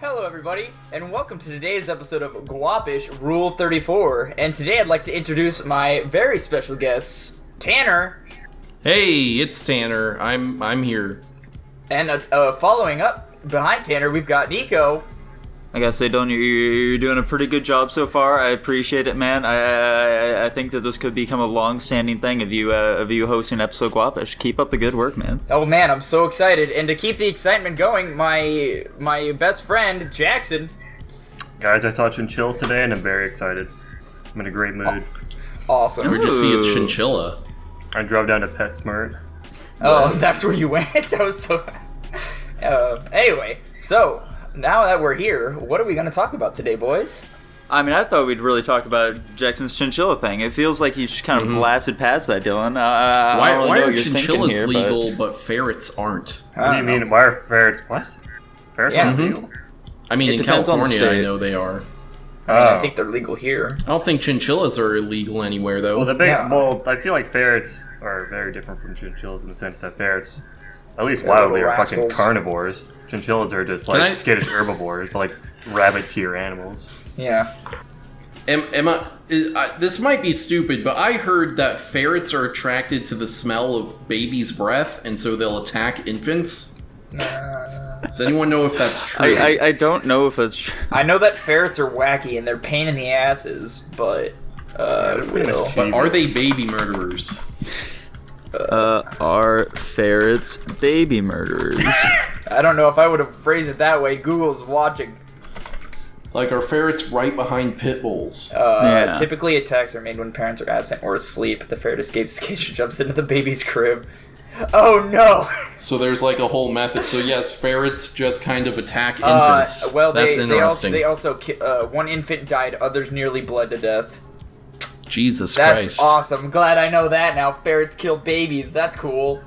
Hello everybody, and welcome to today's episode of Guapish Rule 34. And today I'd like to introduce my very special guests, Tanner. Hey, it's Tanner. I'm here. And following up behind Tanner, we've got Nico. I gotta say, Don, you're doing a pretty good job so far. I appreciate it, man. I think that this could become a long-standing thing of you hosting episode Guapish. Keep up the good work, man. Oh man, I'm so excited. And to keep the excitement going, my best friend, Jackson. Guys, I saw Chinchilla today and I'm very excited. I'm in a great mood. Awesome. Where'd you see a chinchilla? I drove down to PetSmart. Oh, that's where you went? I was so... anyway, so... Now that we're here, what are we going to talk about today, boys? I mean, I thought we'd really talk about Jackson's chinchilla thing. It feels like you just kind of blasted past that, Dylan. Why are chinchillas legal, but ferrets aren't? What do you mean? Why are ferrets? What? Ferrets aren't legal? I mean, in California, I know they are. I think they're legal here. I don't think chinchillas are illegal anywhere, though. Well, I feel like ferrets are very different from chinchillas in the sense that ferrets, at least wildly, are fucking carnivores. Chinchillas are just like skittish herbivores, like rabbit tier animals. Yeah. This might be stupid, but I heard that ferrets are attracted to the smell of baby's breath, and so they'll attack infants. Does anyone know if that's true? I don't know if that's true. I know that ferrets are wacky and they're pain in the asses, but but are they baby murderers? Are ferrets baby murderers? I don't know if I would have phrased it that way. Google's watching. Like, are ferrets right behind pit bulls? Yeah. Typically, attacks are made when parents are absent or asleep. The ferret escapes the cage and jumps into the baby's crib. Oh no! So there's like a whole method. So yes, ferrets just kind of attack infants. That's interesting. They also one infant died, others nearly bled to death. Jesus That's Christ. awesome. Glad I know that now. Ferrets kill babies. That's cool.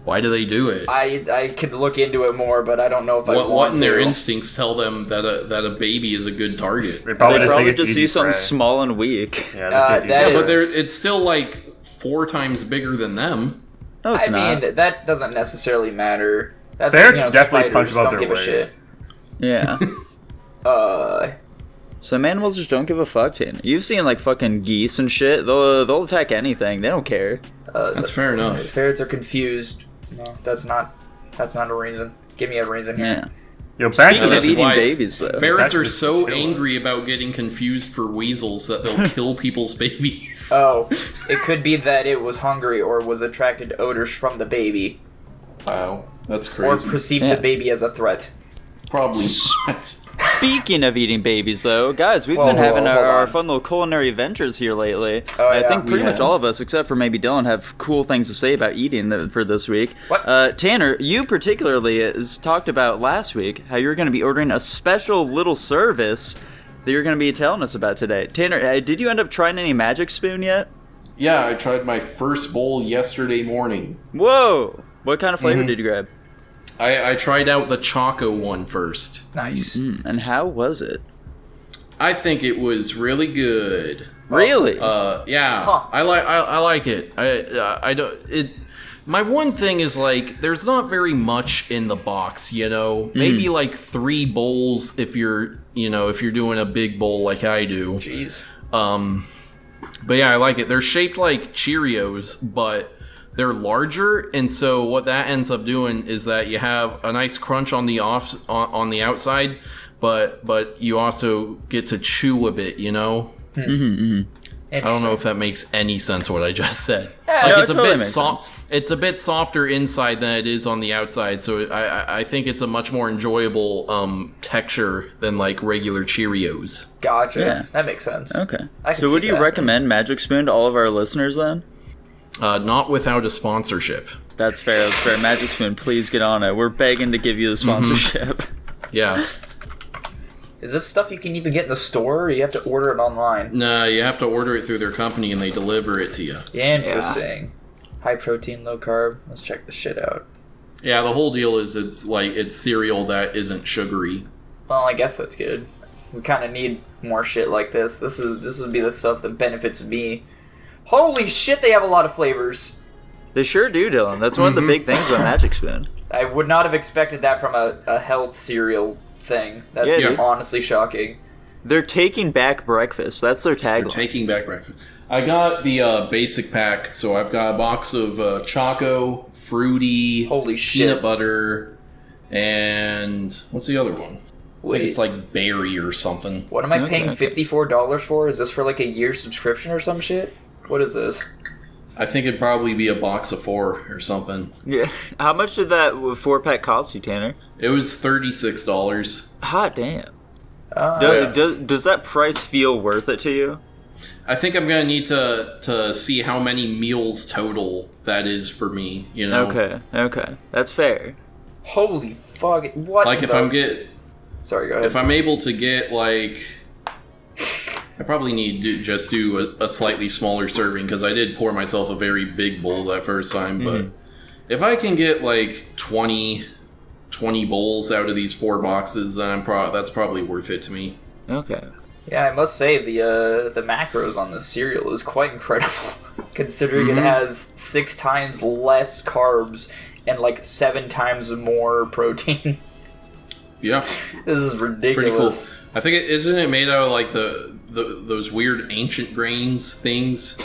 Why do they do it? I could look into it more, but I don't know if I want to. What in their instincts tell them that a baby is a good target? They probably just see something small and weak. But it's still like 4 times bigger than them. No, it's not. I mean, that doesn't necessarily matter. That's, ferrets definitely punch above don't their give a weight. shit. Yeah. Some animals just don't give a fuck, Tanner. You've seen like fucking geese and shit. They'll attack anything. They don't care. That's fair enough. Ferrets are confused. No, that's not a reason. Give me a reason here. Yeah. Yo, back Speaking to of eating babies, though. Ferrets are so angry about getting confused for weasels that they'll kill people's babies. Oh, it could be that it was hungry or was attracted to odors from the baby. Wow, that's crazy. Or perceived the baby as a threat. Probably not. Speaking of eating babies, though, guys, we've been having our fun little culinary ventures here lately. I think pretty much all of us, except for maybe Dylan, have cool things to say about eating for this week. What? Tanner, you particularly talked about last week how you were going to be ordering a special little service that you're going to be telling us about today. Tanner, did you end up trying any Magic Spoon yet? Yeah, I tried my first bowl yesterday morning. Whoa! What kind of flavor did you grab? I tried out the Choco one first. Nice. And how was it? I think it was really good. Really? Yeah. Huh. I like it. I don't. My one thing is like there's not very much in the box, you know. Maybe like 3 bowls if you're doing a big bowl like I do. Jeez. But yeah, I like it. They're shaped like Cheerios, but they're larger, and so what that ends up doing is that you have a nice crunch on the outside, but you also get to chew a bit, you know? I don't know if that makes any sense what I just said. Yeah, like no, it's it a totally bit makes soft. It's a bit softer inside than it is on the outside, so I think it's a much more enjoyable texture than like regular Cheerios. Gotcha. Yeah. That makes sense. Okay. I can So see would you that. recommend Magic Spoon to all of our listeners then? Not without a sponsorship. That's fair. That's fair. Magic Spoon, please get on it. We're begging to give you the sponsorship. Yeah. Is this stuff you can even get in the store, or you have to order it online? No, you have to order it through their company and they deliver it to you. Interesting. High protein, low carb. Let's check this shit out. Yeah, the whole deal is it's cereal that isn't sugary. Well, I guess that's good. We kind of need more shit like this. This would be the stuff that benefits me. Holy shit, they have a lot of flavors. They sure do, Dylan. That's one of the big things about Magic Spoon. I would not have expected that from a health cereal thing. That's Yeah. honestly shocking. They're taking back breakfast. That's their They're tagline. taking back breakfast. I got the basic pack, so I've got a box of Choco, Fruity, Holy shit. peanut butter, and what's the other one? I think it's like berry or something. What am I paying $54 for? Is this for like a year subscription or some shit? What is this? I think it'd probably be a box of 4 or something. Yeah. How much did that 4-pack cost you, Tanner? It was $36. Hot damn. Yeah. Does that price feel worth it to you? I think I'm gonna need to see how many meals total that is for me. You know. Okay. That's fair. Holy fuck! What? Like if Sorry, go ahead. if I'm able to get like, I probably need to just do a slightly smaller serving because I did pour myself a very big bowl that first time. But if I can get like 20 bowls out of these 4 boxes, then that's probably worth it to me. Okay. Yeah, I must say the macros on this cereal is quite incredible, considering it has 6 times less carbs and like 7 times more protein. Yeah, This is ridiculous. pretty cool. I think isn't it made out of like those weird ancient grains things?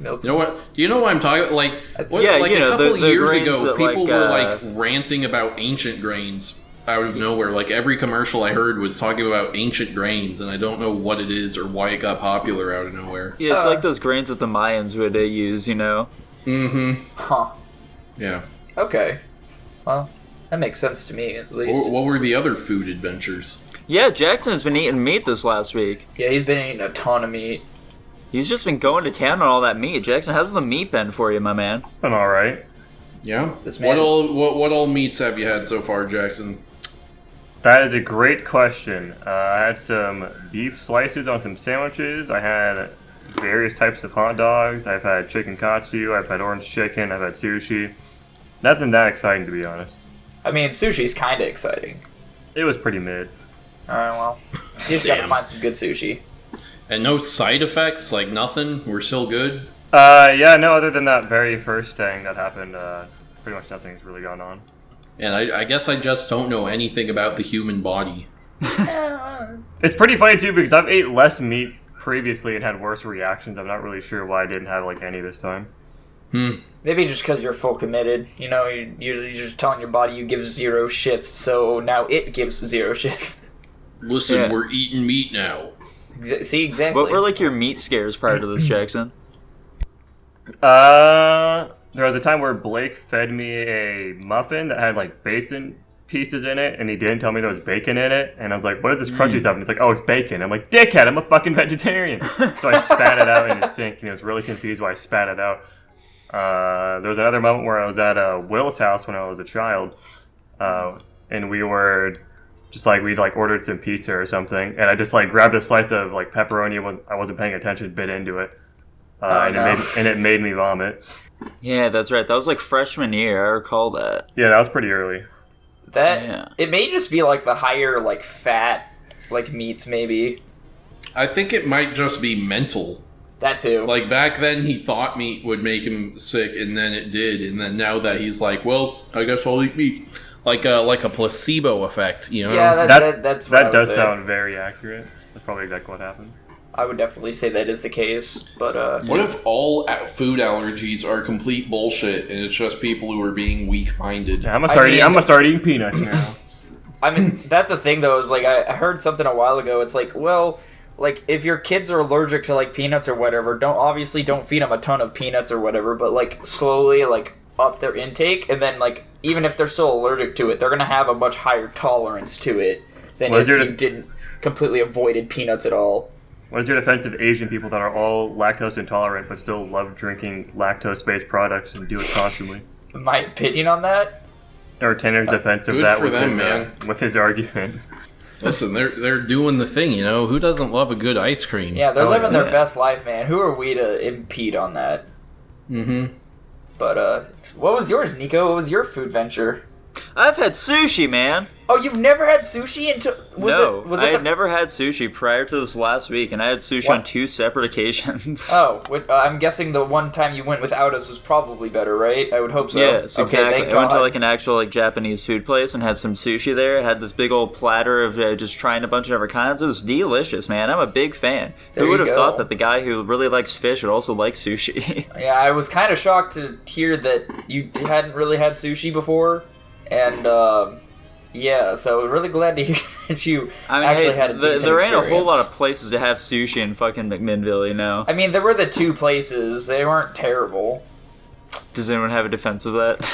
Milk. You know what? Do you know what I'm talking about? Like, Yeah, like you a know, couple the years grains ago, that, people like, were like ranting about ancient grains out of nowhere. Like every commercial I heard was talking about ancient grains, and I don't know what it is or why it got popular out of nowhere. Yeah, it's like those grains that the Mayans would use, you know? Huh. Yeah. Okay. Well, that makes sense to me, at least. What were the other food adventures? Yeah, Jackson has been eating meat this last week. Yeah, he's been eating a ton of meat. He's just been going to town on all that meat. Jackson, how's the meat been for you, my man? Been all right. Yeah. This man- What all meats have you had so far, Jackson? That is a great question. I had some beef slices on some sandwiches. I had various types of hot dogs. I've had chicken katsu. I've had orange chicken. I've had sushi. Nothing that exciting, to be honest. I mean, sushi's kind of exciting. It was pretty mid. Alright, well. You just gotta find some good sushi. And no side effects, like nothing. We're still good. Yeah, no, other than that very first thing that happened, pretty much nothing's really gone on. And I guess I just don't know anything about the human body. It's pretty funny, too, because I've ate less meat previously and had worse reactions. I'm not really sure why I didn't have, like, any this time. Maybe just because you're full committed. You know, you're just telling your body you give 0 shits, so now it gives 0 shits. Listen, Yeah. we're eating meat now. See, exactly. What were, like, your meat scares prior to this, Jackson? There was a time where Blake fed me a muffin that had, like, bacon pieces in it, and he didn't tell me there was bacon in it, and I was like, what is this crunchy stuff? And he's like, oh, it's bacon. I'm like, dickhead, I'm a fucking vegetarian. So I spat it out in the sink, and he was really confused why I spat it out. There was another moment where I was at Will's house when I was a child, and we were just like, we'd like ordered some pizza or something, and I just like grabbed a slice of like pepperoni when I wasn't paying attention, bit into it, it made me vomit. Yeah, that's right. That was like freshman year. I recall that. Yeah, that was pretty early. It may just be like the higher like fat like meats maybe. I think it might just be mental. That too. Like back then he thought meat would make him sick, and then it did, and then now that he's like, well, I guess I'll eat meat. Like a placebo effect, you know? Yeah, that's what I would does say. sound very accurate. That's probably exactly what happened. I would definitely say that is the case, but What if all food allergies are complete bullshit, and it's just people who are being weak-minded? Yeah, I'm gonna start eating peanuts now. I mean, that's the thing though, is like I heard something a while ago. It's like, well, like if your kids are allergic to like peanuts or whatever, don't feed them a ton of peanuts or whatever, but like slowly like up their intake, and then like even if they're still allergic to it, they're gonna have a much higher tolerance to it than if you didn't completely avoided peanuts at all. What is your defense of Asian people that are all lactose intolerant but still love drinking lactose-based products and do it constantly? My opinion on that? Or Tanner's defense of good that for them, with his argument. Listen, they're doing the thing, you know? Who doesn't love a good ice cream? Yeah, they're living yeah. their best life, man. Who are we to impede on that? Mm-hmm. But what was yours, Nico? What was your food venture? I've had sushi, man. Oh, you've never had sushi until I had never had sushi prior to this last week, and I had sushi on 2 separate occasions. Oh, I'm guessing the one time you went without us was probably better, right? I would hope so. Yes, exactly. Okay, I went to like an actual like Japanese food place and had some sushi there. I had this big old platter of just trying a bunch of different kinds. It was delicious, man. I'm a big fan. Who would have thought that the guy who really likes fish would also like sushi? Yeah, I was kind of shocked to hear that you hadn't really had sushi before, and yeah, so really glad to hear that you actually had a decent experience. There ain't a whole lot of places to have sushi in fucking McMinnville, you know? I mean, there were the 2 places. They weren't terrible. Does anyone have a defense of that?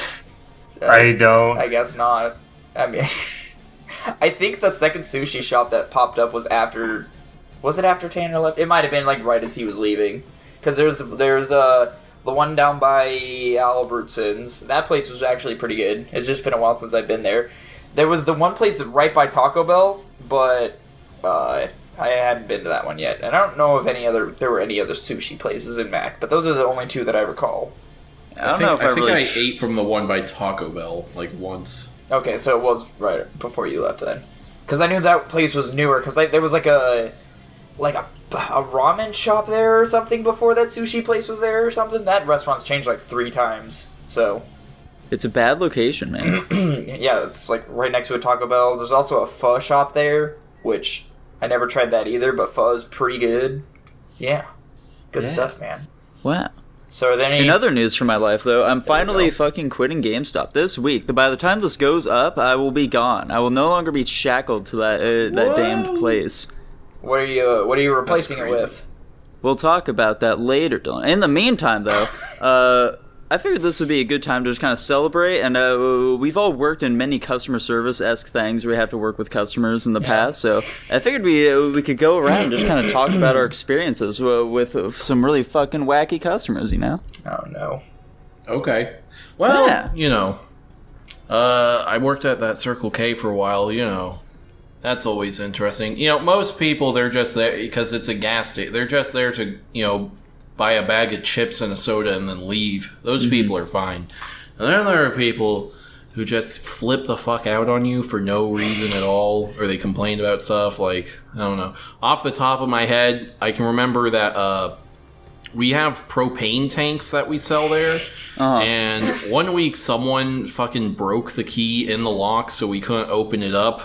I don't. I guess not. I mean, I think the second sushi shop that popped up was after... Was it after Tanner left? It might have been, like, right as he was leaving. Because there's the one down by Albertsons. That place was actually pretty good. It's just been a while since I've been there. There was the one place right by Taco Bell, but I hadn't been to that one yet. And I don't know if there were any other sushi places in Mac, but those are the only 2 that I recall. I think I ate from the one by Taco Bell, like, once. Okay, so it was right before you left then. Because I knew that place was newer, because there was like a ramen shop there or something before that sushi place was there or something. That restaurant's changed like 3 times, so... It's a bad location, man. Yeah, it's like right next to a Taco Bell. There's also a pho shop there, which I never tried that either, but pho is pretty good. Yeah. Good stuff, man. Wow. So are there any... In other news from my life, though, I'm finally fucking quitting GameStop this week. By the time this goes up, I will be gone. I will no longer be shackled to that damned place. What are you replacing it with? We'll talk about that later, Dylan. In the meantime, though, I figured this would be a good time to just kind of celebrate, and we've all worked in many customer service-esque things. We have to work with customers in the past, so I figured we could go around and just kind of talk about our experiences with some really fucking wacky customers, you know? Oh, no. Okay. Well, you know, I worked at that Circle K for a while, you know. That's always interesting. You know, most people, they're just there because it's a gas station. They're just there to, you know, buy a bag of chips and a soda and then leave. Those people are fine. And then there are people who just flip the fuck out on you for no reason at all, or they complain about stuff like, I don't know. Off the top of my head, I can remember that we have propane tanks that we sell there, and one week someone fucking broke the key in the lock so we couldn't open it up.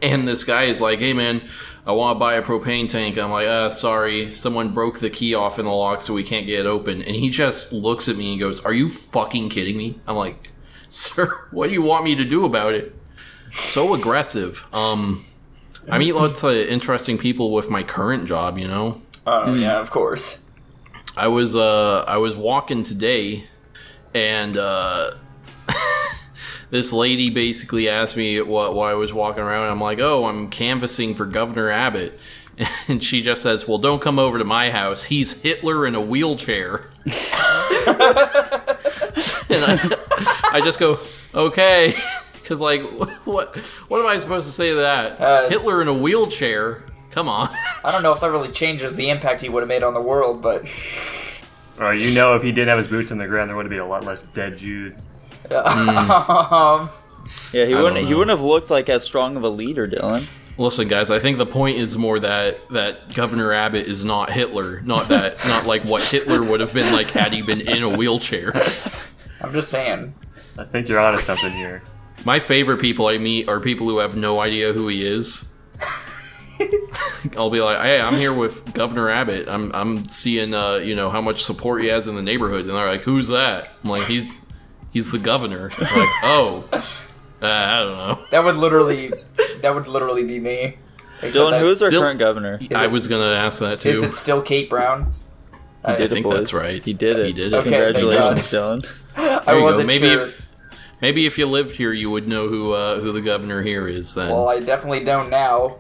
And this guy is like, hey man, I want to buy a propane tank. I'm like, sorry, someone broke the key off in the lock so we can't get it open. And he just looks at me and goes, are you fucking kidding me? I'm like, sir, what do you want me to do about it? So aggressive. I meet lots of interesting people with my current job, you know? Oh, yeah, of course. I was walking today, and this lady basically asked me why I was walking around. I'm like, oh, I'm canvassing for Governor Abbott. And she just says, well, don't come over to my house. He's Hitler in a wheelchair. And I just go, okay. Because, like, what am I supposed to say to that? Hitler in a wheelchair? Come on. I don't know if that really changes the impact he would have made on the world, but... You know, if he didn't have his boots on the ground, there would have been a lot less dead Jews. Yeah, he wouldn't have looked like as strong of a leader, Dylan. Listen, guys, I think the point is more that Governor Abbott is not Hitler, not like what Hitler would have been like had he been in a wheelchair. I'm just saying. I think you're onto something here. My favorite people I meet are people who have no idea who he is. I'll be like, hey, I'm here with Governor Abbott. I'm seeing how much support he has in the neighborhood, and they're like, who's that? I'm like, he's the governor. I'm like, oh, I don't know. That would literally be me. Dylan, who is our current governor? I was gonna ask that too. Is it still Kate Brown? I think that's right. He did it. He did it. Okay, congratulations, Dylan. I wasn't sure. Maybe if you lived here, you would know who the governor here is. Then. Well, I definitely don't now.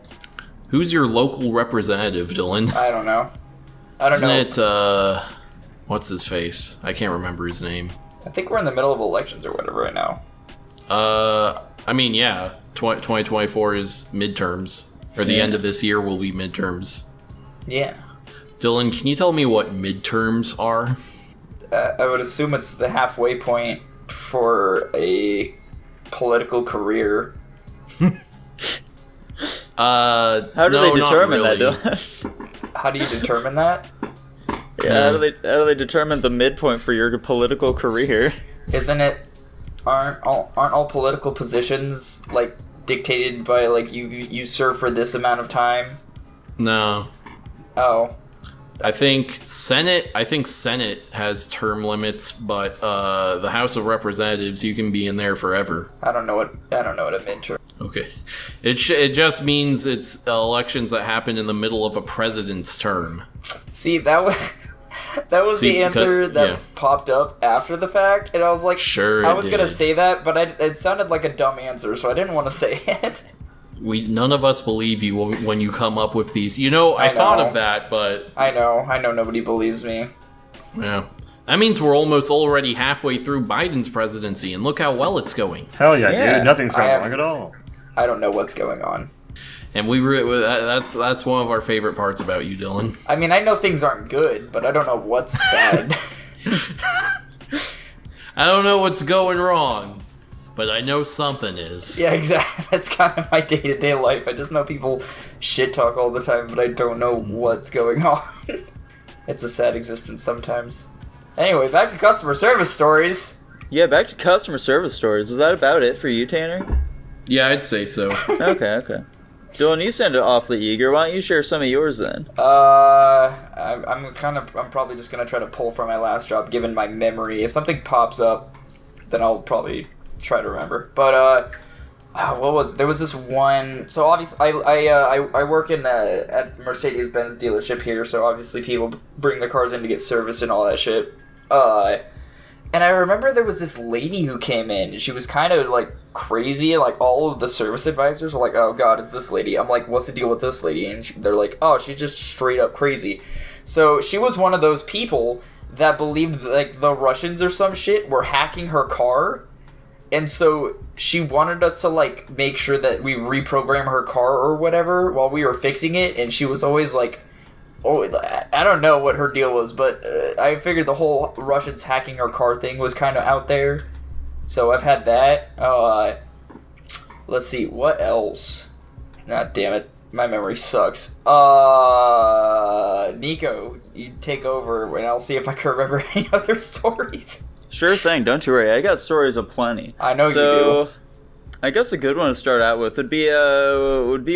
Who's your local representative, Dylan? I don't know. Isn't it, what's his face? I can't remember his name. I think we're in the middle of elections or whatever right now. I mean, yeah. 2024 is midterms. Or the end of this year will be midterms. Yeah. Dylan, can you tell me what midterms are? I would assume it's the halfway point for a political career. How do they determine that, Dylan? How do you determine that? Yeah, how do they determine the midpoint for your political career? Isn't it? Aren't all political positions like dictated by like you serve for this amount of time? No. Oh. I think Senate has term limits, but the House of Representatives, you can be in there forever. I don't know what a midterm. Okay. It just means it's elections that happen in the middle of a president's term. See, that was the answer that popped up after the fact, and I was like, sure, I was gonna say that, but it sounded like a dumb answer, so I didn't want to say it. None of us believe you when you come up with these. You know, I thought of that, but I know nobody believes me. Yeah. That means we're almost already halfway through Biden's presidency, and look how well it's going. Hell yeah, dude. Nothing's going wrong at all. I don't know what's going on. And that's one of our favorite parts about you, Dylan. I mean, I know things aren't good, but I don't know what's bad. I don't know what's going wrong, but I know something is. Yeah, exactly. That's kind of my day-to-day life. I just know people shit talk all the time, but I don't know what's going on. It's a sad existence sometimes. Anyway, back to customer service stories. Yeah, back to customer service stories. Is that about it for you, Tanner? Yeah, I'd say so. Okay. Dylan, you sounded awfully eager. Why don't you share some of yours then? I'm probably just gonna try to pull from my last job, given my memory. If something pops up, then I'll probably try to remember. But there was this one. So obviously, I work at Mercedes-Benz dealership here. So obviously, people bring their cars in to get serviced and all that shit. And I remember there was this lady who came in. She was kind of like crazy. Like all of the service advisors were like, "Oh God, it's this lady." I'm like, "What's the deal with this lady?" And they're like, "Oh, she's just straight up crazy." So she was one of those people that believed like the Russians or some shit were hacking her car, and so she wanted us to like make sure that we reprogram her car or whatever while we were fixing it. And she was always like, "Oh, I don't know what her deal was, but I figured the whole Russians hacking her car thing was kind of out there." So I've had that. Let's see, what else? God damn it, my memory sucks. Nico, you take over, and I'll see if I can remember any other stories. Sure thing, don't you worry. I got stories aplenty. I know you do. I guess a good one to start out with would be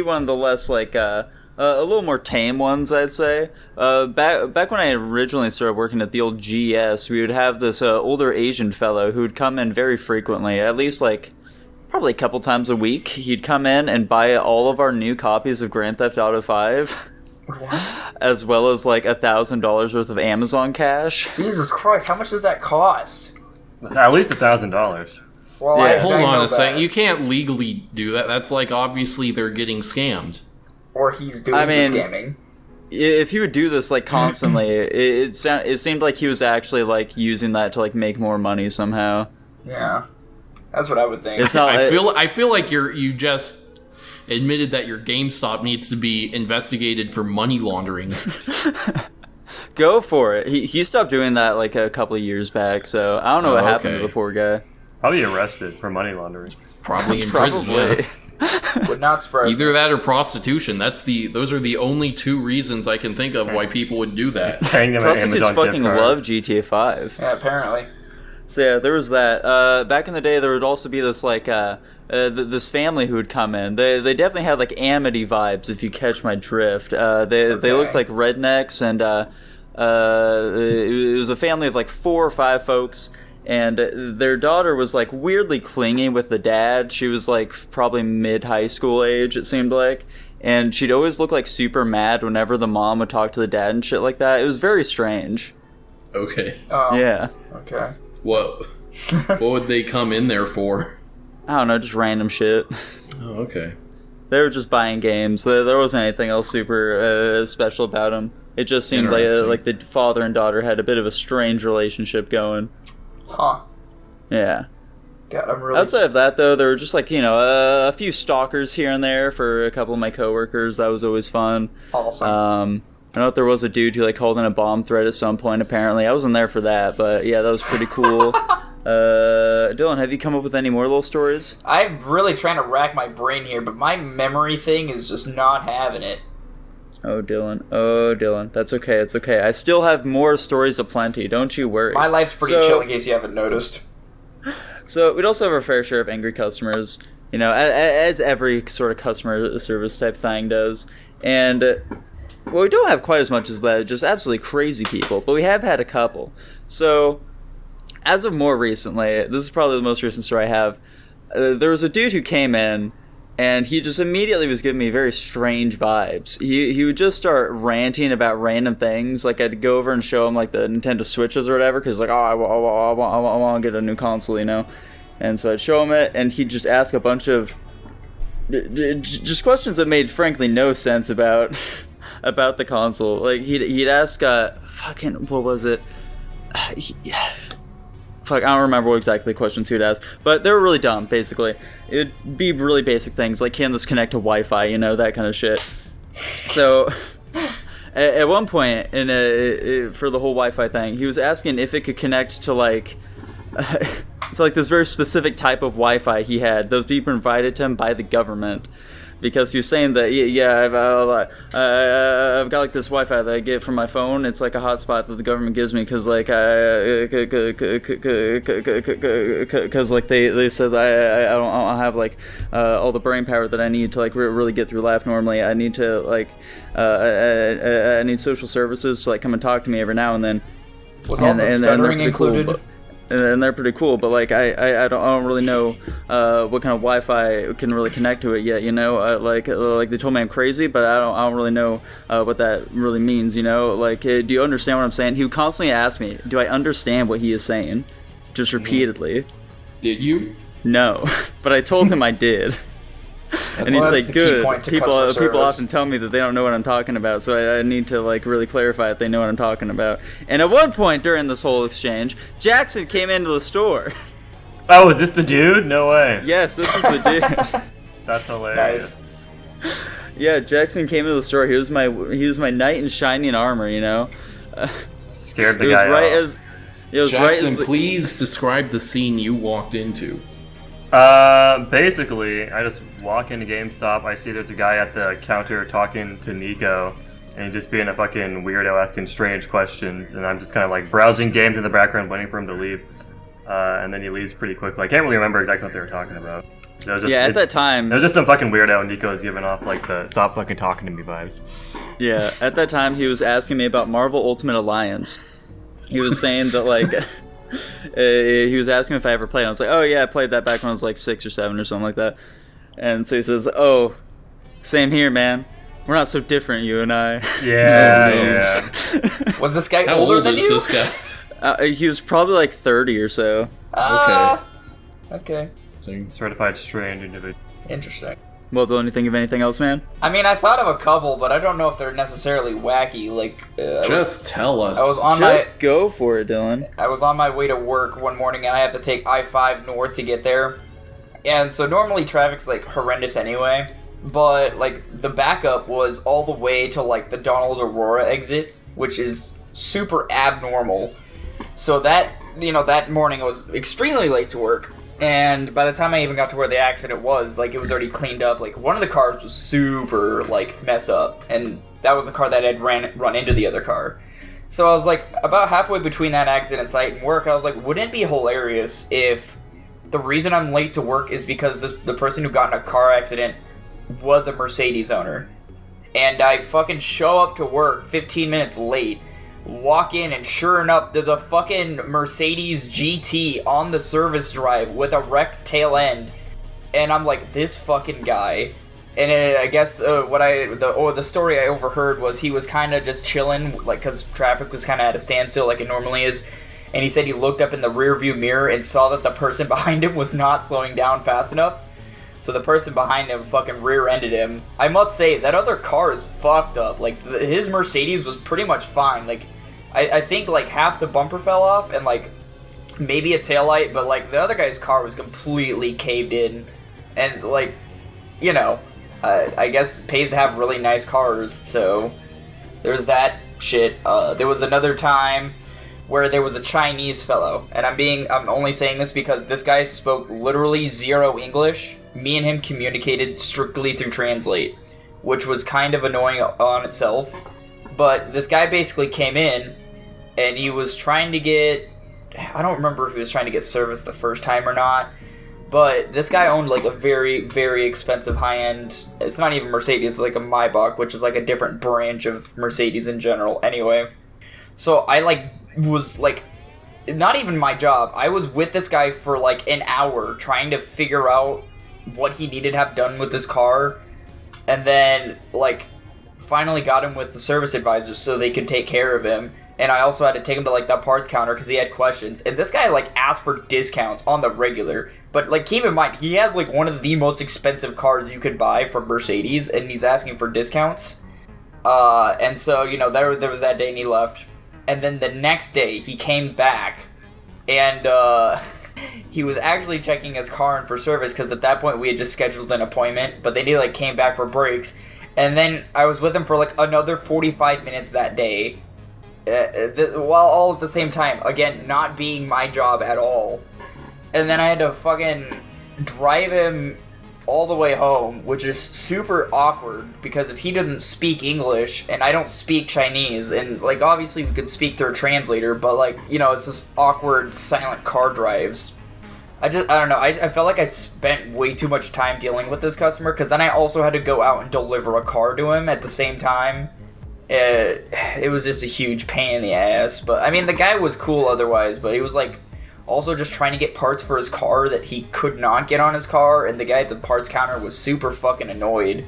one of the less like a little more tame ones, I'd say. Back when I originally started working at the old GS, we would have this older Asian fellow who would come in very frequently, at least like probably a couple times a week. He'd come in and buy all of our new copies of Grand Theft Auto 5. What? As well as like $1,000 worth of Amazon cash. Jesus Christ, how much does that cost? At least $1,000. Well, Yeah. Hold on a second. You can't legally do that. That's like obviously they're getting scammed. Or he's doing the scamming. If he would do this like constantly, it seemed like he was actually like using that to like make more money somehow. Yeah, that's what I would think. I feel like you just admitted that your GameStop needs to be investigated for money laundering. Go for it. He stopped doing that like a couple of years back, so I don't know what happened to the poor guy. Probably arrested for money laundering. Probably in prison. Yeah. Would not surprise Either that or prostitution. Those are the only two reasons I can think of why people would do that. Paying them an Prostitutes Amazon fucking gift card. love GTA 5. Yeah, apparently. So yeah, there was that. Back in the day, there would also be this like this family who would come in. They definitely had like Amity vibes, if you catch my drift. They looked like rednecks, and it was a family of like 4 or 5 folks. And their daughter was like weirdly clingy with the dad. She was like probably mid-high school age, it seemed like. And she'd always look like super mad whenever the mom would talk to the dad and shit like that. It was very strange. Okay. Oh. Yeah. Okay. What would they come in there for? I don't know, just random shit. Oh, okay. They were just buying games. There wasn't anything else super special about them. It just seemed like the father and daughter had a bit of a strange relationship going. Huh. Yeah. God, I'm really... Outside of that, though, there were just like, a few stalkers here and there for a couple of my coworkers. That was always fun. Awesome. I know that there was a dude who like called in a bomb threat at some point, apparently. I wasn't there for that, but yeah, that was pretty cool. Dylan, have you come up with any more little stories? I'm really trying to rack my brain here, but my memory thing is just not having it. Oh, Dylan. That's okay, it's okay. I still have more stories aplenty, don't you worry. My life's pretty chill in case you haven't noticed. So, we'd also have our fair share of angry customers, you know, as every sort of customer service type thing does. And, well, we don't have quite as much as that, just absolutely crazy people, but we have had a couple. So, as of more recently, this is probably the most recent story I have, there was a dude who came in, and he just immediately was giving me very strange vibes. He would just start ranting about random things. Like, I'd go over and show him, like, the Nintendo Switches or whatever, because, like, I want to get a new console, you know? And so I'd show him it, and he'd just ask a bunch of just questions that made, frankly, no sense about about the console. Like, he'd ask, what was it? Fuck, I don't remember what exactly the questions he would ask, but they were really dumb, basically. It'd be really basic things, like, can this connect to Wi-Fi, you know, that kind of shit. So, at one point, for the whole Wi-Fi thing, he was asking if it could connect to, like, to, like, this very specific type of Wi-Fi he had that was being provided to him by the government. Because he was saying that, I've got, like, this Wi-Fi that I get from my phone. It's like a hotspot that the government gives me because, like, they said that I don't have, like, all the brain power that I need to, like, really get through life normally. I need to, like, I need social services to, like, come and talk to me every now and then. Was all the stuttering included? And they're pretty cool, but, like, I don't really know what kind of Wi-Fi can really connect to it yet, you know. Like they told me I'm crazy, but I don't really know what that really means, you know. Like, do you understand what I'm saying? He would constantly ask me, do I understand what he is saying, just repeatedly. Did you? No, but I told him I did. And he's like, good. People often tell me that they don't know what I'm talking about, so I need to, like, really clarify if they know what I'm talking about. And at one point during this whole exchange, Jackson came into the store. Oh, is this the dude? No way. Yes, this is the dude. That's hilarious. Nice. Yeah, Jackson came into the store. He was my knight in shining armor, you know. Scared the guy off. Jackson, please describe the scene you walked into. Basically, I just walk into GameStop, I see there's a guy at the counter talking to Nico, and just being a fucking weirdo asking strange questions, and I'm just kind of, like, browsing games in the background waiting for him to leave, and then he leaves pretty quickly. I can't really remember exactly what they were talking about. At that time... It was just some fucking weirdo, and Nico was giving off, like, the stop fucking talking to me vibes. Yeah, at that time he was asking me about Marvel Ultimate Alliance. He was saying that, like... he was asking if I ever played, and I was like, oh yeah, I played that back when I was like 6 or 7 or something like that. And so he says, oh, same here, man. We're not so different, you and I. Yeah. Was this guy How older old than is you? this guy? He was probably like 30 or so. Okay. Certified strange individual. Interesting. Well, do you think of anything else, man? I mean, I thought of a couple, but I don't know if they're necessarily wacky. Like, Just tell us. Go for it, Dylan. I was on my way to work one morning, and I have to take I-5 north to get there. And so normally traffic's, like, horrendous anyway. But, like, the backup was all the way to, like, the Donald Aurora exit, which is super abnormal. So that morning I was extremely late to work. And by the time I even got to where the accident was, like, it was already cleaned up. Like, one of the cars was super, like, messed up. And that was the car that had run into the other car. So I was, like, about halfway between that accident site and work, I was like, wouldn't it be hilarious if the reason I'm late to work is because the person who got in a car accident was a Mercedes owner. And I fucking show up to work 15 minutes late, walk in, and sure enough, there's a fucking Mercedes GT on the service drive with a wrecked tail end. And I'm like, this fucking guy. And I guess the story I overheard was he was kind of just chilling, like, because traffic was kind of at a standstill like it normally is. And he said he looked up in the rearview mirror and saw that the person behind him was not slowing down fast enough. So the person behind him fucking rear-ended him. I must say, that other car is fucked up. Like, his Mercedes was pretty much fine. Like, I think, like, half the bumper fell off and, like, maybe a taillight, but, like, the other guy's car was completely caved in. And, like, you know, I guess it pays to have really nice cars, so there's that shit. There was another time where there was a Chinese fellow, and I'm only saying this because this guy spoke literally zero English. Me and him communicated strictly through Translate, which was kind of annoying on itself. But this guy basically came in, and he was trying to get, I don't remember if he was trying to get service the first time or not, but this guy owned like a very, very expensive high-end, it's not even Mercedes, it's like a Maybach, which is like a different branch of Mercedes in general. Anyway, so I was not even my job, I was with this guy for like an hour trying to figure out what he needed to have done with his car, and then like finally got him with the service advisors so they could take care of him. And I also had to take him to, like, the parts counter because he had questions. And this guy, like, asked for discounts on the regular. But, like, keep in mind, he has, like, one of the most expensive cars you could buy from Mercedes. And he's asking for discounts. And so, you know, there was that day and he left. And then the next day, he came back. And, he was actually checking his car in for service. Because at that point, we had just scheduled an appointment. But then he, like, came back for brakes. And then I was with him for, like, another 45 minutes that day. While all at the same time, again, not being my job at all. And then I had to fucking drive him all the way home, which is super awkward, because if he doesn't speak English, and I don't speak Chinese, and, like, obviously we could speak through a translator, but, like, you know, it's just awkward, silent car drives. I don't know, I felt like I spent way too much time dealing with this customer, because then I also had to go out and deliver a car to him at the same time. It was just a huge pain in the ass, but I mean the guy was cool otherwise, but he was like also just trying to get parts for his car that he could not get on his car, and the guy at the parts counter was super fucking annoyed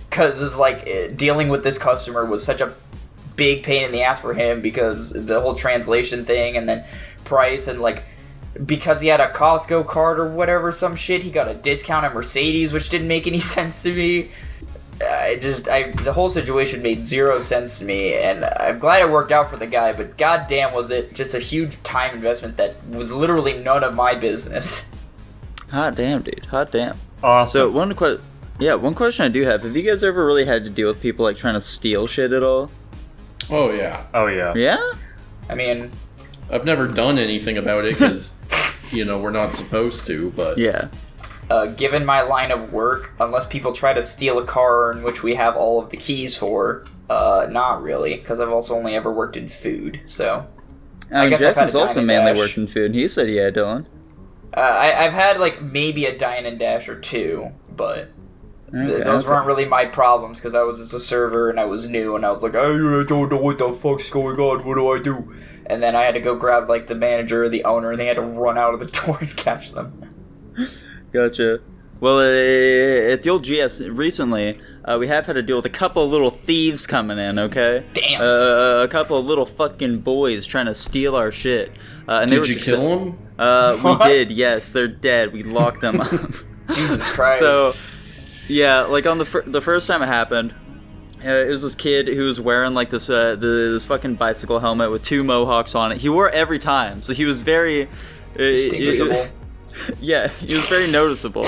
because it's like dealing with this customer was such a big pain in the ass for him because the whole translation thing and then price, and like because he had a Costco card or whatever, some shit, he got a discount at Mercedes, which didn't make any sense to me. The whole situation made zero sense to me, and I'm glad it worked out for the guy, but goddamn was it just a huge time investment that was literally none of my business. Hot damn, dude. Hot damn. Awesome. So one question I do have you guys ever really had to deal with people like trying to steal shit at all? Oh, yeah. Oh, yeah. Yeah? I mean, I've never done anything about it because, you know, we're not supposed to, but... Yeah. Given my line of work, unless people try to steal a car in which we have all of the keys for, not really, because I've also only ever worked in food, so... I guess Jackson's also mainly dash. worked in food. He said, yeah, Dylan. I've had, like, maybe a dine and dash or two, but those Okay. weren't really my problems, because I was just a server, and I was new, and I was like, I don't know what the fuck's going on, what do I do? And then I had to go grab, like, the manager or the owner, and they had to run out of the door and catch them. Gotcha. Well, at the old GS recently, we have had to deal with a couple of little thieves coming in, okay? Damn. A couple of little fucking boys trying to steal our shit. And they Did were you kill them? We What? did, yes. They're dead. We locked them up. Jesus Christ. So, yeah, like on the first time it happened, it was this kid who was wearing like this fucking bicycle helmet with two mohawks on it. He wore it every time, so he was very... distinguishable. Yeah, he was very noticeable.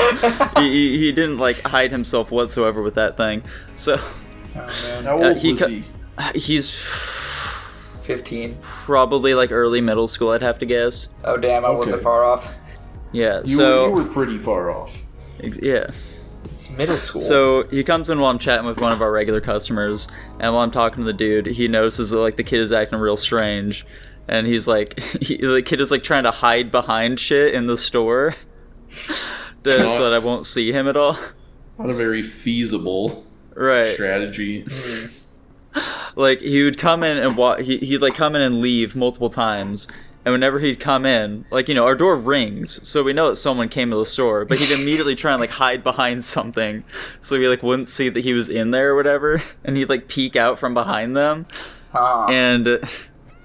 he didn't like hide himself whatsoever with that thing. So Oh, man. How old he was co- he? he's 15. probably like early middle school, I'd have to guess. Oh, damn, I wasn't Okay. far off. Yeah. You So were pretty far off. yeah. It's middle school. So he comes in while I'm chatting with one of our regular customers, and while I'm talking to the dude, he notices that like the kid is acting real strange, and he's like, the kid is like trying to hide behind shit in the store, so that I won't see him at all. Not a very feasible Right. strategy. Like he would come in and he'd like come in and leave multiple times. And whenever he'd come in, like, you know, our door rings, so we know that someone came to the store, but he'd immediately try and, like, hide behind something, so we, like, wouldn't see that he was in there or whatever, and he'd, like, peek out from behind them, and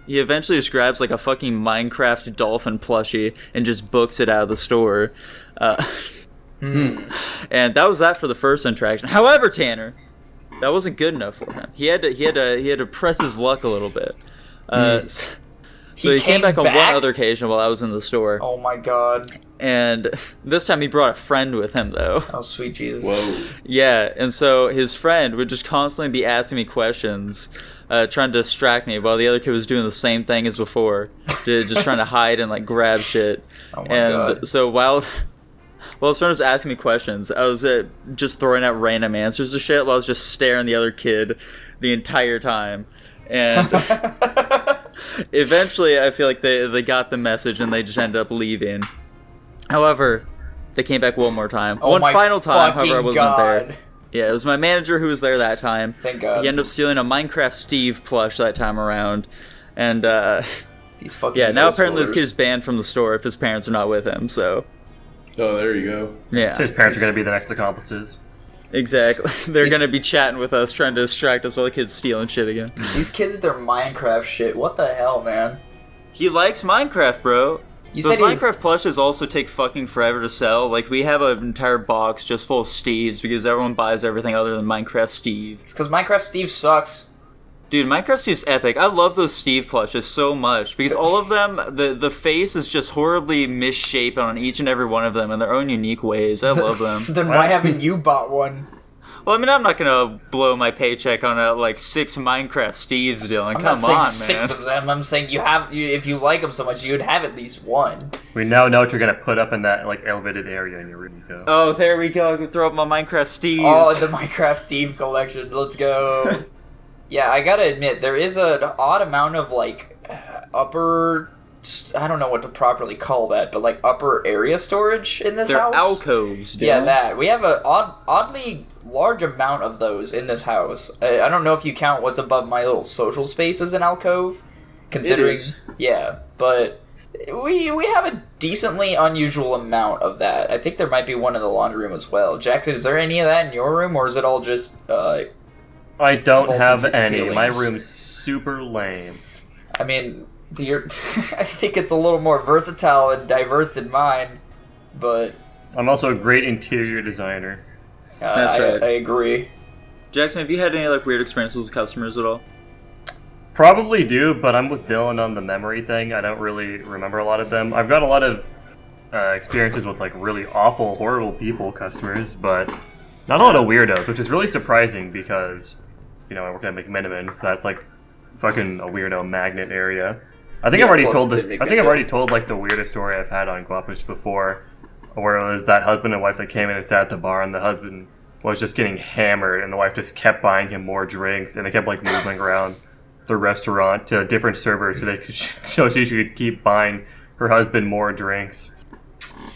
he eventually just grabs, like, a fucking Minecraft dolphin plushie and just books it out of the store. And that was that for the first interaction. However, Tanner, that wasn't good enough for him. He had to press his luck a little bit. So he came back on one other occasion while I was in the store. Oh my god. And this time he brought a friend with him, though. Oh, sweet Jesus. Whoa. Yeah, and so his friend would just constantly be asking me questions. trying to distract me while the other kid was doing the same thing as before, just trying to hide and like grab shit. Oh my God. So while his friend was asking me questions, I was just throwing out random answers to shit while I was just staring the other kid the entire time. And eventually I feel like they got the message and they just ended up leaving. However, they came back one more time. Oh, one my final time, however, I wasn't God. there. Yeah, it was my manager who was there that time. Thank God. He ended up stealing a Minecraft Steve plush that time around. And, These fucking yeah, now middle apparently the schoolers. kid's banned from the store if his parents are not with him, so... Oh, there you go. Yeah. His parents are going to be the next accomplices. Exactly. They're gonna be chatting with us, trying to distract us while the kid's stealing shit again. These kids with their Minecraft shit. What the hell, man? He likes Minecraft, bro. You Those said he's- Minecraft plushes also take fucking forever to sell. Like, we have an entire box just full of Steves because everyone buys everything other than Minecraft Steve. It's because Minecraft Steve sucks. Dude, Minecraft Steve's epic. I love those Steve plushes so much because all of them, the face is just horribly misshapen on each and every one of them in their own unique ways. I love them. Then why haven't you bought one? Well, I mean, I'm not gonna blow my paycheck on a, like, 6 Minecraft Steves, Dylan. I'm Come not saying on, 6 man. of them. I'm saying if you like them so much, you'd have at least one. We now know what you're going to put up in that like elevated area in your room, Nico. Oh, there we go. I can throw up my Minecraft Steves. Oh, the Minecraft Steve collection. Let's go. Yeah, I gotta admit, there is an odd amount of, like, upper... I don't know what to properly call that, but, like, upper area storage in this They're house. alcoves, dude. Yeah, that. We have a oddly large amount of those in this house. I don't know if you count what's above my little social space as an alcove, considering... It is. Yeah, but... We have a decently unusual amount of that. I think there might be one in the laundry room as well. Jackson, is there any of that in your room, or is it all just... I don't vaulted have any. ceilings? My room's super lame. I mean, I think it's a little more versatile and diverse than mine, but I'm also a great interior designer. That's right. I agree. Jackson, have you had any, like, weird experiences with customers at all? Probably do, but I'm with Dylan on the memory thing. I don't really remember a lot of them. I've got a lot of experiences with like really awful, horrible people, customers, but not a lot of weirdos, which is really surprising because, you know, I work at McMenamins, so that's like fucking a weirdo magnet area. I think Yeah, I've already close told to this. Nick I think I've McMahon. already told like the weirdest story I've had on Guapish before, where it was that husband and wife that came in and sat at the bar, and the husband was just getting hammered, and the wife just kept buying him more drinks, and they kept like moving around the restaurant to different servers so they could so she could keep buying her husband more drinks.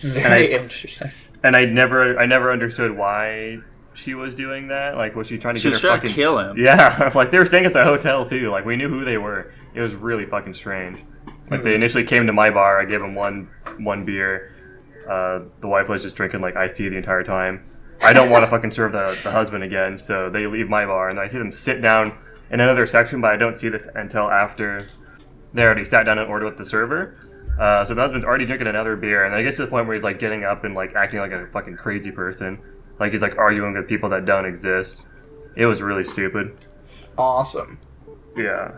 Very interesting. And I never understood why she was doing that. Like, was she trying to She get was her trying to fucking kill him. Yeah, like they were staying at the hotel too. Like we knew who they were. It was really fucking strange. Like they initially came to my bar. I gave them one beer. The wife was just drinking like iced tea the entire time. I don't want to fucking serve the husband again, so they leave my bar, and I see them sit down in another section, but I don't see this until after they already sat down and ordered with the server. So the husband's already drinking another beer, and then it gets to the point where he's like getting up and like acting like a fucking crazy person. Like he's like arguing with people that don't exist. It was really stupid. Awesome. Yeah.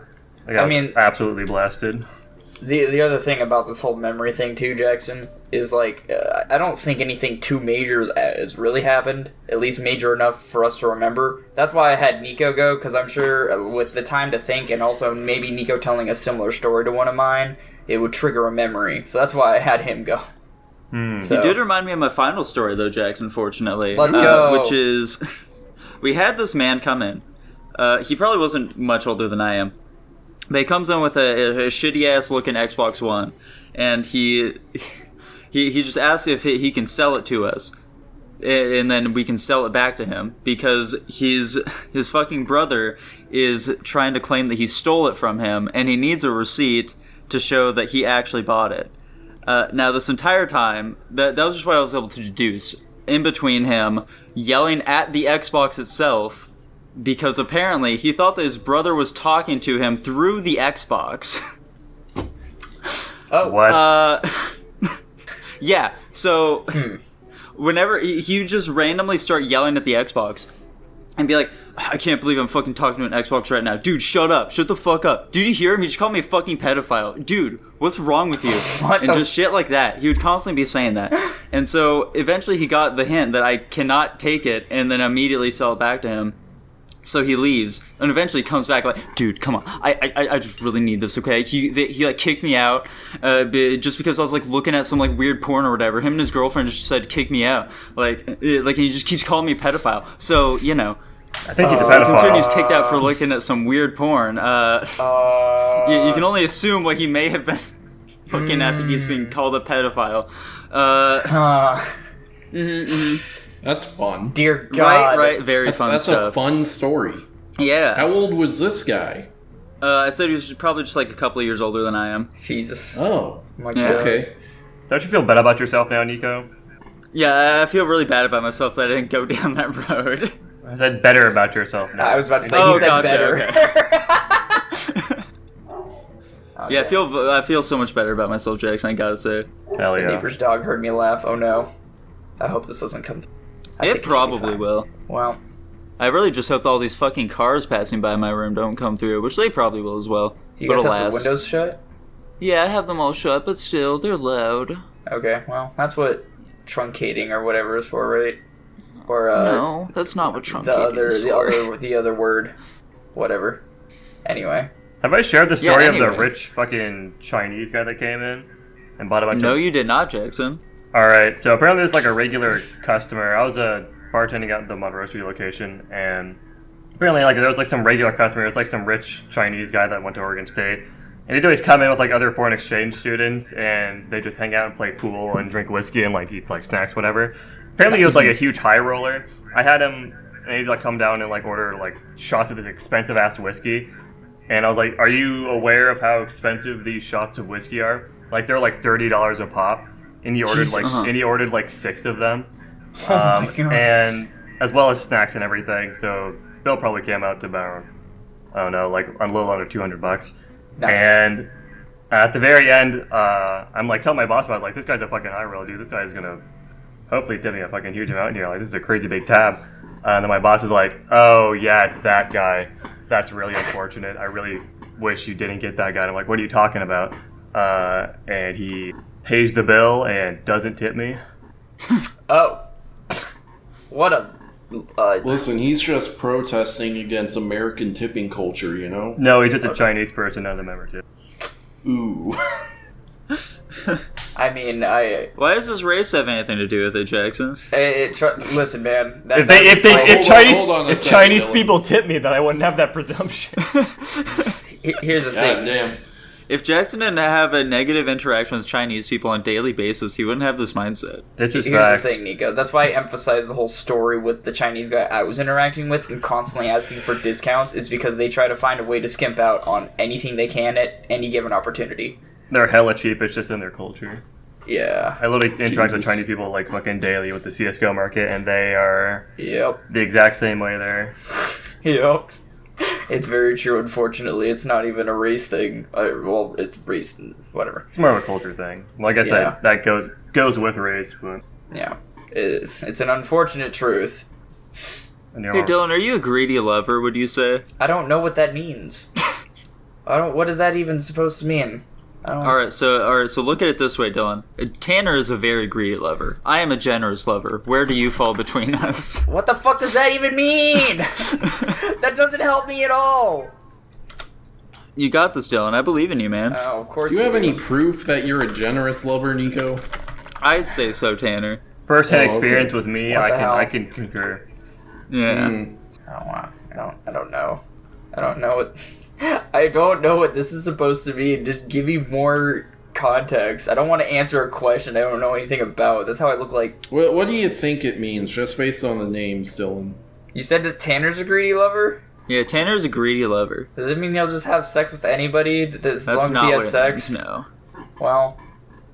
Like, I I was mean- absolutely blasted. The other thing about this whole memory thing too, Jackson, is like I don't think anything too major has really happened. At least major enough for us to remember. That's why I had Nico go, because I'm sure with the time to think, and also maybe Nico telling a similar story to one of mine, it would trigger a memory. So that's why I had him go. So, You did remind me of my final story, though, Jackson, fortunately. Let's go. Which is, we had this man come in. He probably wasn't much older than I am. But he comes in with a shitty-ass looking Xbox One. And he just asks if he can sell it to us. And then we can sell it back to him. Because his fucking brother is trying to claim that he stole it from him. And he needs a receipt to show that he actually bought it. Now, this entire time, that was just what I was able to deduce. In between him yelling at the Xbox itself, because apparently he thought that his brother was talking to him through the Xbox. Oh, What? Yeah, so whenever he would just randomly start yelling at the Xbox and be like, I can't believe I'm fucking talking to an Xbox right now. Dude, shut up. Shut the fuck up. Dude, you hear him? He just called me a fucking pedophile. Dude, what's wrong with you? What And the just shit like that. He would constantly be saying that. And so eventually he got the hint that I cannot take it and then immediately sell it back to him. So he leaves, and eventually comes back like, dude, come on, I just really need this, okay? He like kicked me out, just because I was like looking at some like weird porn or whatever. Him and his girlfriend just decided to kick me out, and he just keeps calling me a pedophile. So I think he's a pedophile. considering he was kicked out for looking at some weird porn, you can only assume what he may have been looking at. He's being called a pedophile. That's fun. Dear God. Right, very fun That's stuff. a fun story. Yeah. How old was this guy? I said he was probably just like a couple of years older than I am. Jesus. Oh. My Yeah. God. Okay. Don't you feel bad about yourself now, Nico? Yeah, I feel really bad about myself that I didn't go down that road. I said better about yourself now. I was about to say, Oh, he said gotcha, better. okay. Yeah, I feel so much better about myself, Jackson, I gotta say. Hell The yeah. neighbor's dog heard me laugh. Oh no. I hope this doesn't come. I think It should be probably fine. will. Well, I really just hope all these fucking cars passing by my room don't come through, which they probably will as well. do you But guys have alas. the windows shut? Yeah, I have them all shut, but still, they're loud. Okay, well, that's what truncating or whatever is for, right? Or No, that's not what truncating is for. the other word, whatever. Anyway, Have I shared the story of the anyway. rich fucking Chinese guy that came in and bought a bunch No, of... you did not, Jackson. Alright, so apparently there's like a regular customer. I was bartending out at the Monroe location, and apparently like there was like some regular customer. It was like some rich Chinese guy that went to Oregon State. And he'd always come in with like other foreign exchange students, and they just hang out and play pool and drink whiskey and like eat like snacks, whatever. Apparently he was like a huge high roller. I had him, and he'd like come down and like order like shots of this expensive ass whiskey. And I was like, "Are you aware of how expensive these shots of whiskey are? Like they're like $30 a pop." And he ordered like 6 of them, oh my God. and as well as snacks and everything. So bill probably came out to about, I don't know, like a little under $200. Nice. And at the very end, I'm like telling my boss about it, like, this guy's a fucking high roll, dude. This guy's gonna hopefully tip me a fucking huge amount here. Like, this is a crazy big tab. And then my boss is like, "Oh yeah, it's that guy. That's really unfortunate. I really wish you didn't get that guy." And I'm like, "What are you talking about?" And he pays the bill and doesn't tip me. Oh, what a Listen, he's just protesting against American tipping culture, you know? No, he's just a Chinese person, none of them ever tip. Ooh. I mean, Why does this race have anything to do with it, Jackson? listen, man. Hold on a second, Chinese Dylan. people tip me, then I wouldn't have that presumption. Here's the God thing. damn. If Jackson didn't have a negative interaction with Chinese people on a daily basis, he wouldn't have this mindset. This is Here's facts. the thing, Nico. That's why I emphasize the whole story with the Chinese guy I was interacting with and constantly asking for discounts is because they try to find a way to skimp out on anything they can at any given opportunity. They're hella cheap, it's just in their culture. Yeah. I literally interact with Jesus. Chinese people like fucking daily with the CSGO market, and they are Yep. the exact same way there. Yep. It's very true, unfortunately. It's not even a race thing. Well, it's race, whatever. It's more of a culture thing. Well, I guess Yeah. that goes with race, but... Yeah. It's an unfortunate truth. and you're Hey, all- Dylan, are you a greedy lover, would you say? I don't know what that means. What is that even supposed to mean? I don't... Alright, so look at it this way, Dylan. Tanner is a very greedy lover. I am a generous lover. Where do you fall between us? What the fuck does that even mean? That doesn't help me at all. You got this, Dylan. I believe in you, man. Oh, of course. Do you have any proof that you're a generous lover, Nico? I'd say so, Tanner. First-hand Oh, experience okay. with me, What the hell? I can concur. Yeah. I don't know. I don't know what. I don't know what this is supposed to mean. Just give me more context. I don't want to answer a question I don't know anything about. That's how I look like. What do you think it means, just based on the names, Dylan? You said that Tanner's a greedy lover? Yeah, Tanner's a greedy lover. Does it mean he'll just have sex with anybody as That's long as not he what has it sex? means, no. Well,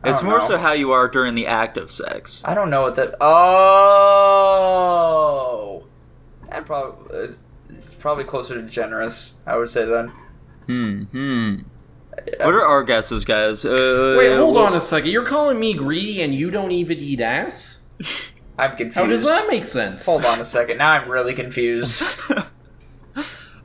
I It's don't more know. so how you are during the act of sex. I don't know what that. Oh, that probably is probably closer to generous. I would say then. What are our guesses, guys? Wait, hold on a second. You're calling me greedy and you don't even eat ass? I'm confused. How does that make sense? Hold on a second. Now I'm really confused.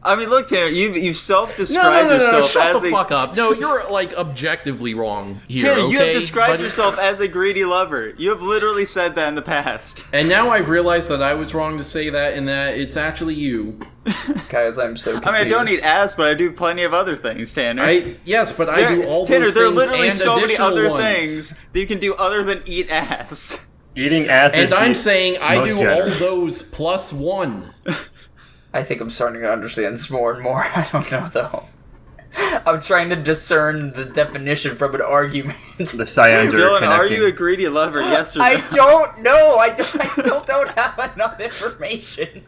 I mean, look, Tanner, you've No, self-described no, yourself shut as the a... fuck up. No, you're, like, objectively wrong here, Tanner, okay? you have described But- yourself as a greedy lover. You have literally said that in the past. And now I've realized that I was wrong to say that and that it's actually you. Guys, I'm so confused. I mean, I don't eat ass, but I do plenty of other things, Tanner. Yes, but I do all Tanner, those there are things literally and so many additional other ones. things that you can do other than eat ass. Eating ass is And I'm the saying I most do generous. all those plus one. I think I'm starting to understand this more and more. I don't know, though. I'm trying to discern the definition from an argument. The cyans are Dylan, are connecting. you a greedy lover? Yes or no? I don't know. I still don't have enough information.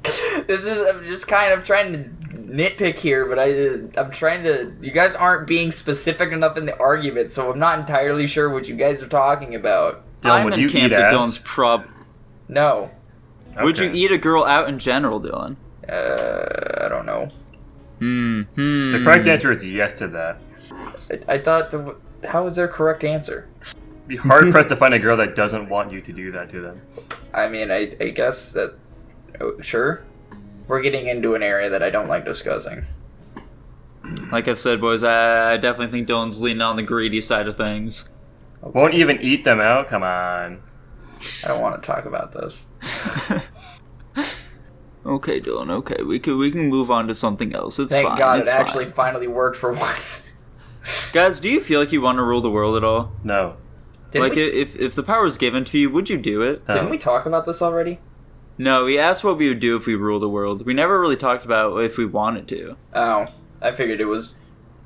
I'm just kind of trying to nitpick here, but I'm trying to. You guys aren't being specific enough in the argument, so I'm not entirely sure what you guys are talking about. Dylan, I'm would in you camp eat that ass? Dylan's No. Would you Okay. eat a girl out in general, Dylan? I don't know. The correct answer is yes to that. I thought how is their correct answer? Be hard pressed to find a girl that doesn't want you to do that to them. I mean, I guess that. Oh, sure. We're getting into an area that I don't like discussing. Like I've said, boys, I definitely think Dylan's leaning on the greedy side of things. Won't even eat them out? Come on. I don't want to talk about this. Okay, Dylan. Okay, we can move on to something else. It's Thank fine. God it's it actually fine. finally worked for once. Guys, do you feel like you want to rule the world at all? No. Didn't we, if the power was given to you, would you do it? No. didn't we talk about this already? No, we asked what we would do if we ruled the world. We never really talked about if we wanted to. Oh, I figured it was.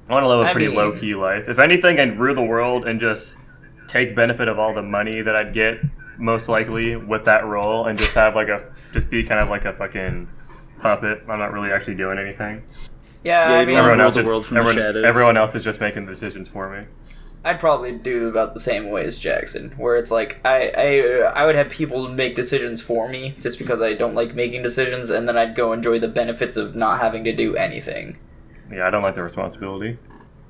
I want to live a I pretty mean- low-key life. If anything, I'd rule the world and just take benefit of all the money that I'd get, most likely, with that role, and just have just be kind of like a fucking puppet. I'm not really actually doing anything. Yeah, Yeah, I you mean, wanna Everyone rule else, the world from the shadows. everyone else is just making the decisions for me. I'd probably do about the same way as Jackson, where it's like I would have people make decisions for me just because I don't like making decisions, and then I'd go enjoy the benefits of not having to do anything. Yeah, I don't like the responsibility.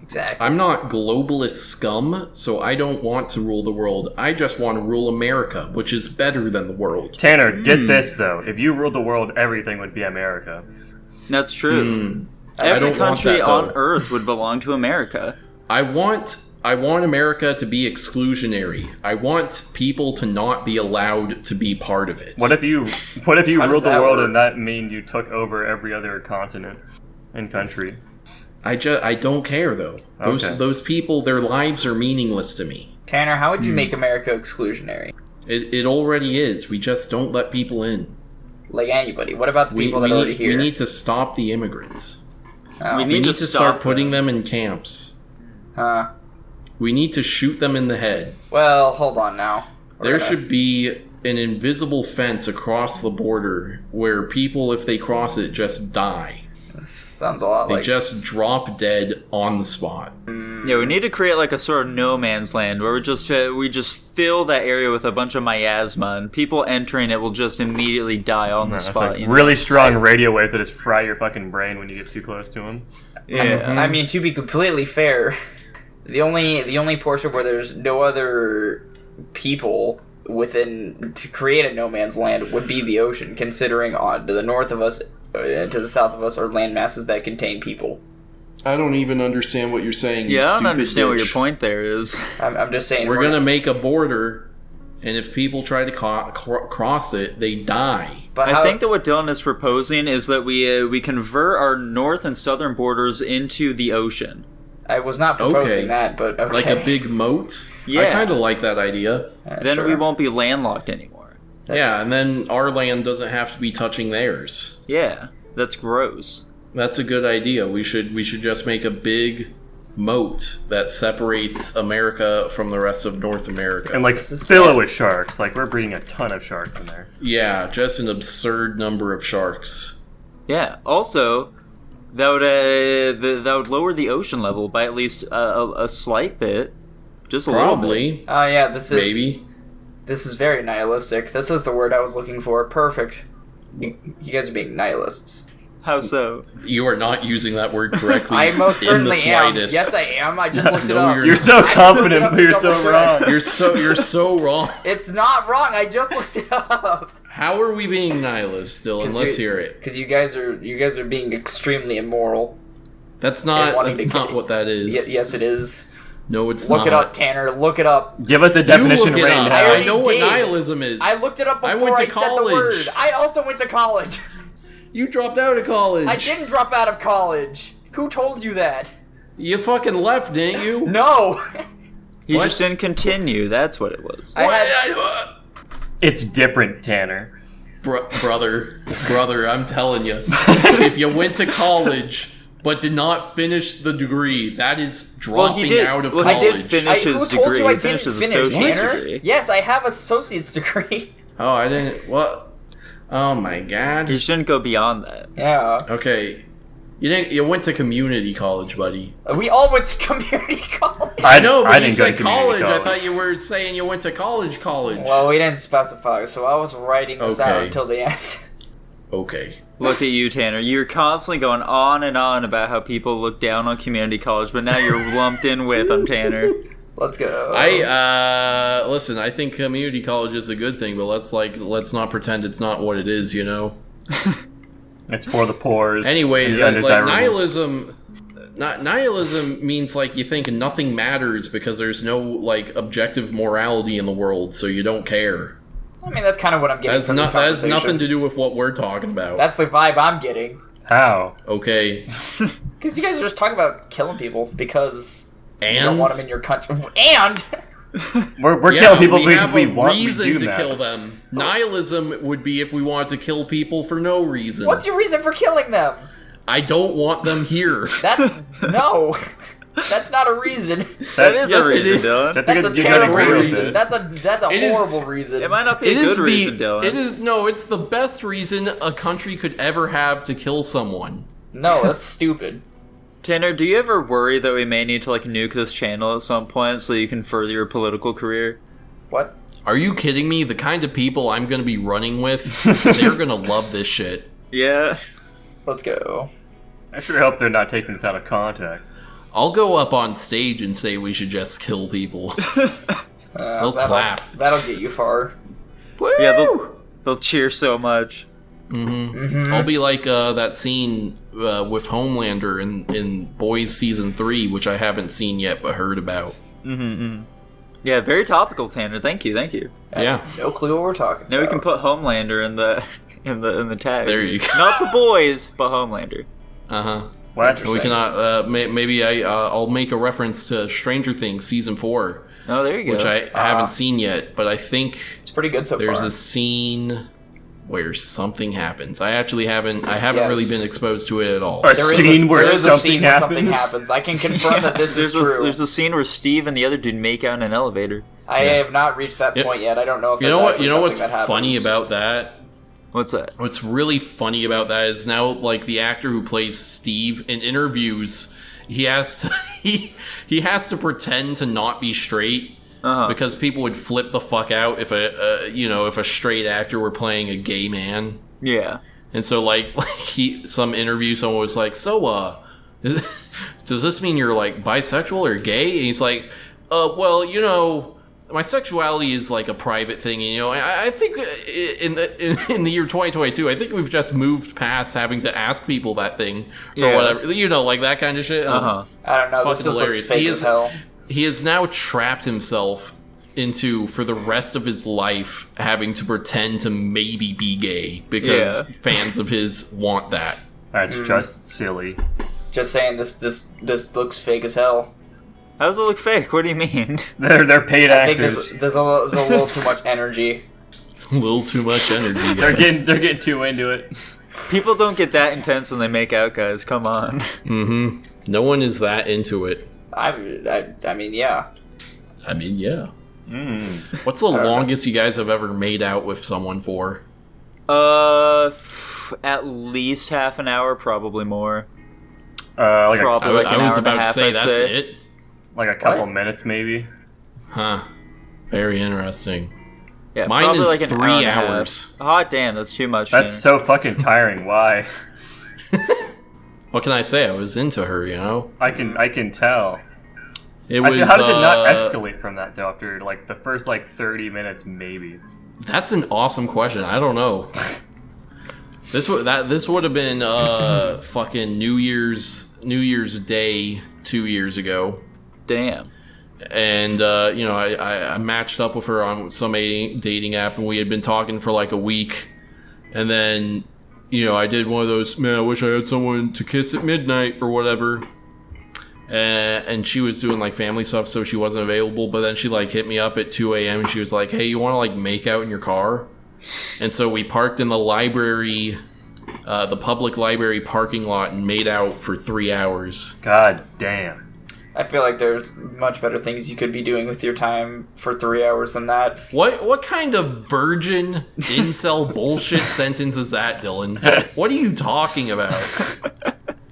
Exactly. I'm not globalist scum, so I don't want to rule the world. I just want to rule America, which is better than the world. Tanner, get this though. If you ruled the world, everything would be America. That's true. I Every don't want country that, on though. Earth would belong to America. I want America to be exclusionary. I want people to not be allowed to be part of it. What if you How does ruled the that world work? and that mean you took over every other continent and country? I don't care though. Okay. Those people, their lives are meaningless to me. Tanner, how would you make America exclusionary? It already is. We just don't let people in. Like anybody. What about the people that are already here? We need to stop the immigrants. Oh. We We need to start stop putting them. them in camps. Huh. We need to shoot them in the head. Well, hold on now. There should be an invisible fence across the border where people, if they cross it, just die. This sounds a lot They like. just drop dead on the spot. Yeah, we need to create like a sort of no man's land where we just fill that area with a bunch of miasma, and people entering it will just immediately die on the That's spot. like you know? really strong radio waves that just fry your fucking brain when you get too close to them. Yeah. I mean, to be completely fair, the only portion where there's no other people within to create a no man's land would be the ocean, considering to the north of us and to the south of us are land masses that contain people. I don't even understand what you're saying. you Yeah, I don't stupid understand what your bitch. point there is. I'm just saying We're gonna make a border, and if people try to cross it, they die. But I think that what Dylan is proposing is that we convert our north and southern borders into the ocean. I was not proposing Okay. that, but okay. Like a big moat. I Yeah. kind of like that idea. Then Sure. we won't be landlocked anymore. Yeah, and then our land doesn't have to be touching theirs. Yeah, that's gross. That's a good idea. We should just make a big moat that separates America from the rest of North America. And like This is fill it bad. with sharks. Like we're breeding a ton of sharks in there. Yeah, just an absurd number of sharks. Yeah. Also, that would lower the ocean level by at least a slight bit, just a little bit. Probably. Oh yeah, this is Maybe. This is very nihilistic. This is the word I was looking for. Perfect. You guys are being nihilists. How so? You are not using that word correctly. I most in certainly the am. slightest. Yes, I am. I just looked it No, up. you're You're so I just confident, looked but it you're up to so double wrong. check. You're so wrong. It's not wrong. I just looked it up. How are we being nihilists, Dylan? 'Cause Let's you- hear it. Because you guys are being extremely immoral. That's and not wanting that's to not get- what that is. Yes, it is. No, it's Look not. it up, Tanner. Look it up. Give us the You definition look it right up. now. I I already know what did. nihilism is. I looked it up before I went to said the college. word. I also went to college. You dropped out of college. I didn't drop out of college. Who told you that? You fucking left, didn't you? No. He just didn't continue. That's what it was. It's different, Tanner. Brother, I'm telling you. If you went to college but did not finish the degree, that is dropping out of college. He did finish his who degree. told you I He finished didn't his finish, associate's Tanner? degree. Yes, I have an associate's degree. Oh, I didn't. What? Oh my god. He shouldn't go beyond that. Yeah. Okay. You went to community college, buddy. We all went to community college. I know, but you didn't go to said community college. I thought you were saying you went to college. Well, we didn't specify, so I was writing this out Okay. until the end. Okay. Look at you, Tanner. You're constantly going on and on about how people look down on community college, but now you're lumped in with them, Tanner. Let's go. Listen, I think community college is a good thing, but let's not pretend it's not what it is, you know? It's for the poor. Anyway, nihilism means like you think nothing matters because there's no like objective morality in the world, so you don't care. I mean, that's kind of what I'm getting from this That has conversation. nothing to do with what we're talking about. That's the vibe I'm getting. How? Okay. Because you guys are just talking about killing people because you And don't want them in your country. And We're killing people because have we a want reason we do to that. kill them. Nihilism would be if we wanted to kill people for no reason. what's your reason for killing them? I don't want them here. That's no. That's not a reason. That is yes, a it reason, is. Dylan. That's That's because a you gotta terrible agree with reason. it. That's a It is- horrible reason. It might not be a It is good reason, Dylan. it's the best reason a country could ever have to kill someone. No, that's stupid. Tanner, do you ever worry that we may need to like nuke this channel at some point so you can further your political career? What? Are you kidding me? The kind of people I'm going to be running with, they're going to love this shit. Yeah. Let's go. I sure hope they're not taking this out of context. I'll go up on stage and say we should just kill people. They'll clap. That'll get you far. Yeah, they'll cheer so much. I'll be like that scene with Homelander in Boys Season 3, which I haven't seen yet but heard about. Yeah, very topical, Tanner. Thank you. Yeah. No clue what we're talking Now we about. can put Homelander in the tags. There you go. Not the boys, but Homelander. Uh-huh. Well, that's We cannot. Maybe I'll make a reference to Stranger Things Season 4, Oh, there you go. which I haven't seen yet, but I think It's pretty good so there's far. a scene where something happens. I haven't really been exposed to it at all. A There is scene where there is a something scene where something happens. happens. I can confirm that this is true. There's a scene where Steve and the other dude make out in an elevator. I have not reached that Yep. point yet. I don't know if You that's know what? actually You know what's something that happens. funny about that? What's that? What's really funny about that is now, like, the actor who plays Steve in interviews, he has to he has to pretend to not be straight because people would flip the fuck out if a straight actor were playing a gay man. Yeah. And so some interview, someone was like, "So, does this mean you're like bisexual or gay?" And he's like, "Well, you know, my sexuality is like a private thing. And, you know, I think in the year 2022, I think we've just moved past having to ask people that thing or Yeah. whatever. You know, like that kind of shit." I don't know. It's This fucking just hilarious. looks fake as hell. He has now trapped himself into, for the rest of his life, having to pretend to maybe be gay because fans of his want that. That's just silly. Just saying, this looks fake as hell. How does it look fake? What do you mean? They're paid I think actors. there's a little too much energy. A little too much energy, They're guys. getting too into it. People don't get that intense when they make out, guys. Come on. No one is that into it. I mean, yeah. I mean, yeah. What's the longest you guys have ever made out with someone for? At least half an hour, probably more. Like Probably I like an was hour and a about to half, say I'd that's say. it. a couple What? minutes, maybe. Huh. Very interesting. Yeah, Mine probably is like an 3 hour and a half. hours. Hot damn, that's too much. That's so fucking tiring. Why? What can I say? I was into her, you know? I can tell. It was, How did it not escalate from that though? After like the first 30 minutes, maybe. That's an awesome question. I don't know. This would have been fucking New Year's Day 2 years ago. Damn. And I matched up with her on some dating app, and we had been talking for like a week, and then I did one of those, man, I wish I had someone to kiss at midnight or whatever. And she was doing, like, family stuff, so she wasn't available. But then she, like, hit me up at 2 a.m. and she was like, hey, you want to, like, make out in your car? And so we parked in the library, the public library parking lot, and made out for 3 hours. God damn. I feel like there's much better things you could be doing with your time for 3 hours than that. What kind of virgin incel bullshit sentence is that, Dylan? What are you talking about?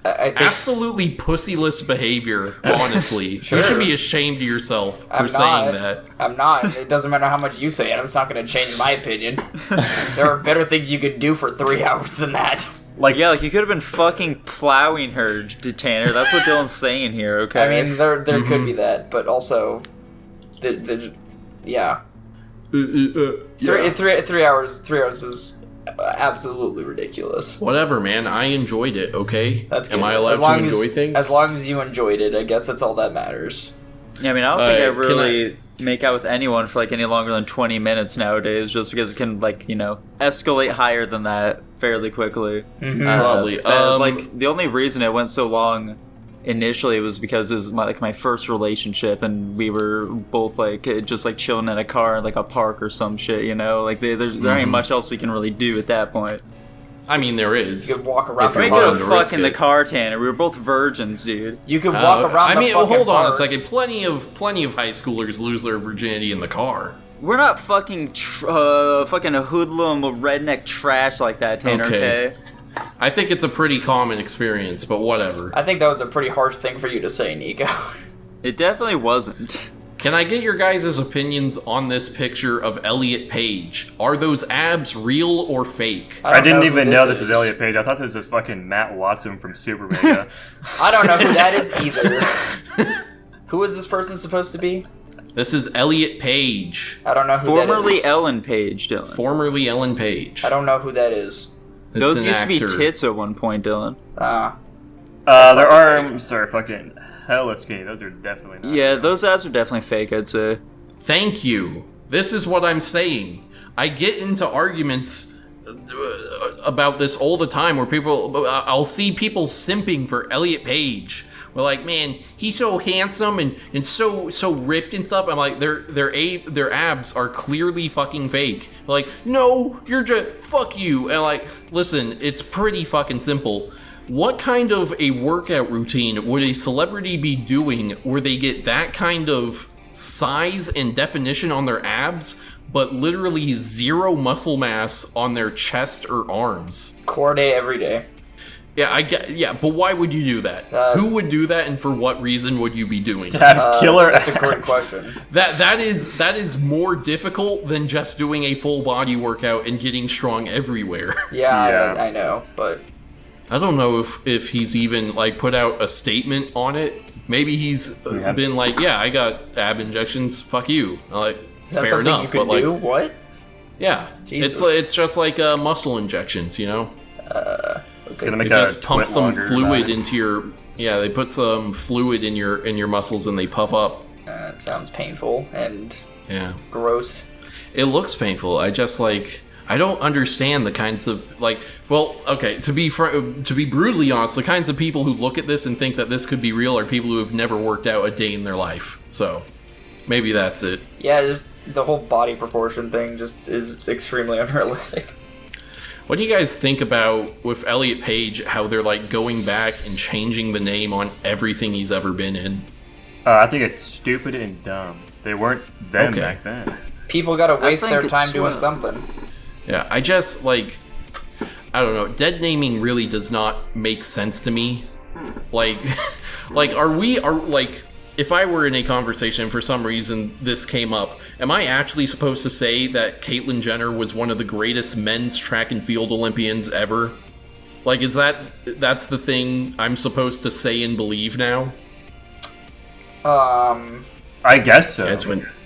I think Absolutely pussyless behavior, honestly. Sure. You should be ashamed of yourself for I'm saying not. that. I'm not. It doesn't matter how much you say it. It's not going to change my opinion. There are better things you could do for 3 hours than that. Like, yeah, like you could have been fucking plowing her, Tanner. That's what Dylan's saying here, okay? I mean, there could be that, but also, yeah. 3 hours. 3 hours is absolutely ridiculous. Whatever, man. I enjoyed it, okay? That's good. Am I allowed to enjoy things? As long as you enjoyed it, I guess that's all that matters. Yeah, I mean, I don't think I can really make out with anyone for, like, any longer than 20 minutes nowadays, just because it can, like, escalate higher than that fairly quickly. Mm-hmm. Probably. Like, the only reason it went so long initially was because it was my first relationship, and we were both, like, just, like, chilling in a car in, like, a park or some shit, Like, there ain't much else we can really do at that point. I mean, there is. You could walk around If the you're We willing could to have risk fuck in the it. car, Tanner. We were both virgins, dude. You could walk around I mean, the fucking hold on a park. second. Plenty of high schoolers lose their virginity in the car. We're not fucking fucking a hoodlum of redneck trash like that, Tanner, okay? I think it's a pretty common experience, but whatever. I think that was a pretty harsh thing for you to say, Nico. It definitely wasn't. Can I get your guys' opinions on this picture of Elliot Page? Are those abs real or fake? I didn't who even know this was Elliot Page. I thought this was fucking Matt Watson from Super Mega. I don't know who that is either. Who is this person supposed to be? This is Elliot Page, I don't know who that Formerly is. Ellen Page, Dylan. formerly Ellen Page. I don't know who that is. It's Those an used to be actor. tits at one point, Dylan. Their arms are fucking hella skinny. Those are definitely not. Yeah, those abs are definitely fake, I'd say. Thank you. This is what I'm saying. I get into arguments about this all the time where I'll see people simping for Elliot Page. We're like, man, he's so handsome and so ripped and stuff. I'm like, their abs are clearly fucking fake. They're like, no, you're just fuck you. And like, listen, it's pretty fucking simple. What kind of a workout routine would a celebrity be doing where they get that kind of size and definition on their abs, but literally zero muscle mass on their chest or arms? Core day every day. Yeah, but why would you do that? Who would do that, and for what reason would you be doing To that? have killer That's a great abs. question. That is more difficult than just doing a full body workout and getting strong everywhere. Yeah, Yeah. I know, but I don't know if he's even like put out a statement on it. Maybe he's been like, yeah, I got ab injections. Fuck you. Like, is that fair something enough. you could But like, do? What? yeah, Jesus. it's just like muscle injections, It's gonna make They that just pump twit some longer fluid about it. into your. Yeah, they put some fluid in your muscles and they puff up. It sounds painful and Yeah. gross. It looks painful. I just like I don't understand the kinds of like. Well, okay. To be brutally honest, the kinds of people who look at this and think that this could be real are people who have never worked out a day in their life. So maybe that's it. Yeah, just the whole body proportion thing just is extremely unrealistic. What do you guys think about with Elliot Page? How they're like going back and changing the name on everything he's ever been in. I think it's stupid and dumb. They weren't them Okay. back then. People gotta waste think their it's time doing swell. something. Yeah, I just like I don't know. Dead naming really does not make sense to me. Like, are like if I were in a conversation for some reason this came up, am I actually supposed to say that Caitlyn Jenner was one of the greatest men's track and field Olympians ever? Like, that's the thing I'm supposed to say and believe now? I guess so.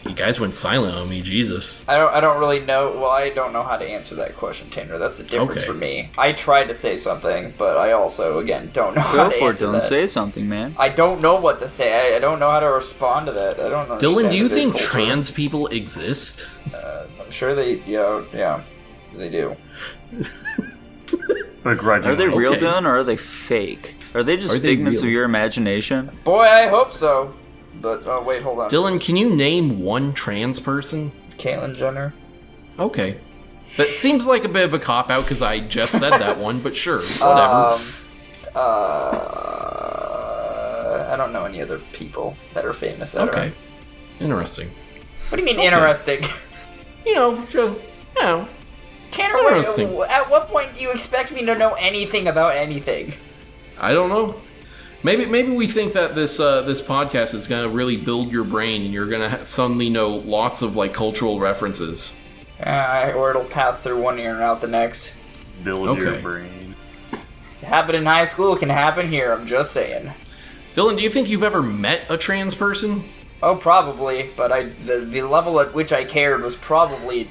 You guys went silent on me, Jesus. I don't really know. Well, I don't know how to answer that question, Tanner. That's the difference Okay. for me. I tried to say something, but I also, again, don't know how Go to for it, answer Dylan. that. Say something, man. I don't know what to say. I don't know how to respond to that. I don't know. Dylan, do you think trans people exist? I'm sure they. Yeah, they do. Begrudgingly. Are they real, Okay. Dylan, or are they fake? Are they just Are they figments real? of your imagination? Boy, I hope so. But, oh, wait, hold on. Dylan, can you name one trans person? Caitlyn Jenner. Okay. That seems like a bit of a cop-out because I just said that one, but sure, whatever. I don't know any other people that are famous that Okay. are. Interesting. What do you mean interesting? Tanner, Interesting. at what point do you expect me to know anything about anything? I don't know. Maybe we think that this podcast is gonna really build your brain, and you're gonna suddenly know lots of like cultural references. Or it'll pass through one ear and out the next. Build your Okay. brain. It happened in high school, it can happen here, I'm just saying. Dylan, do you think you've ever met a trans person? Oh, probably, but the level at which I cared was probably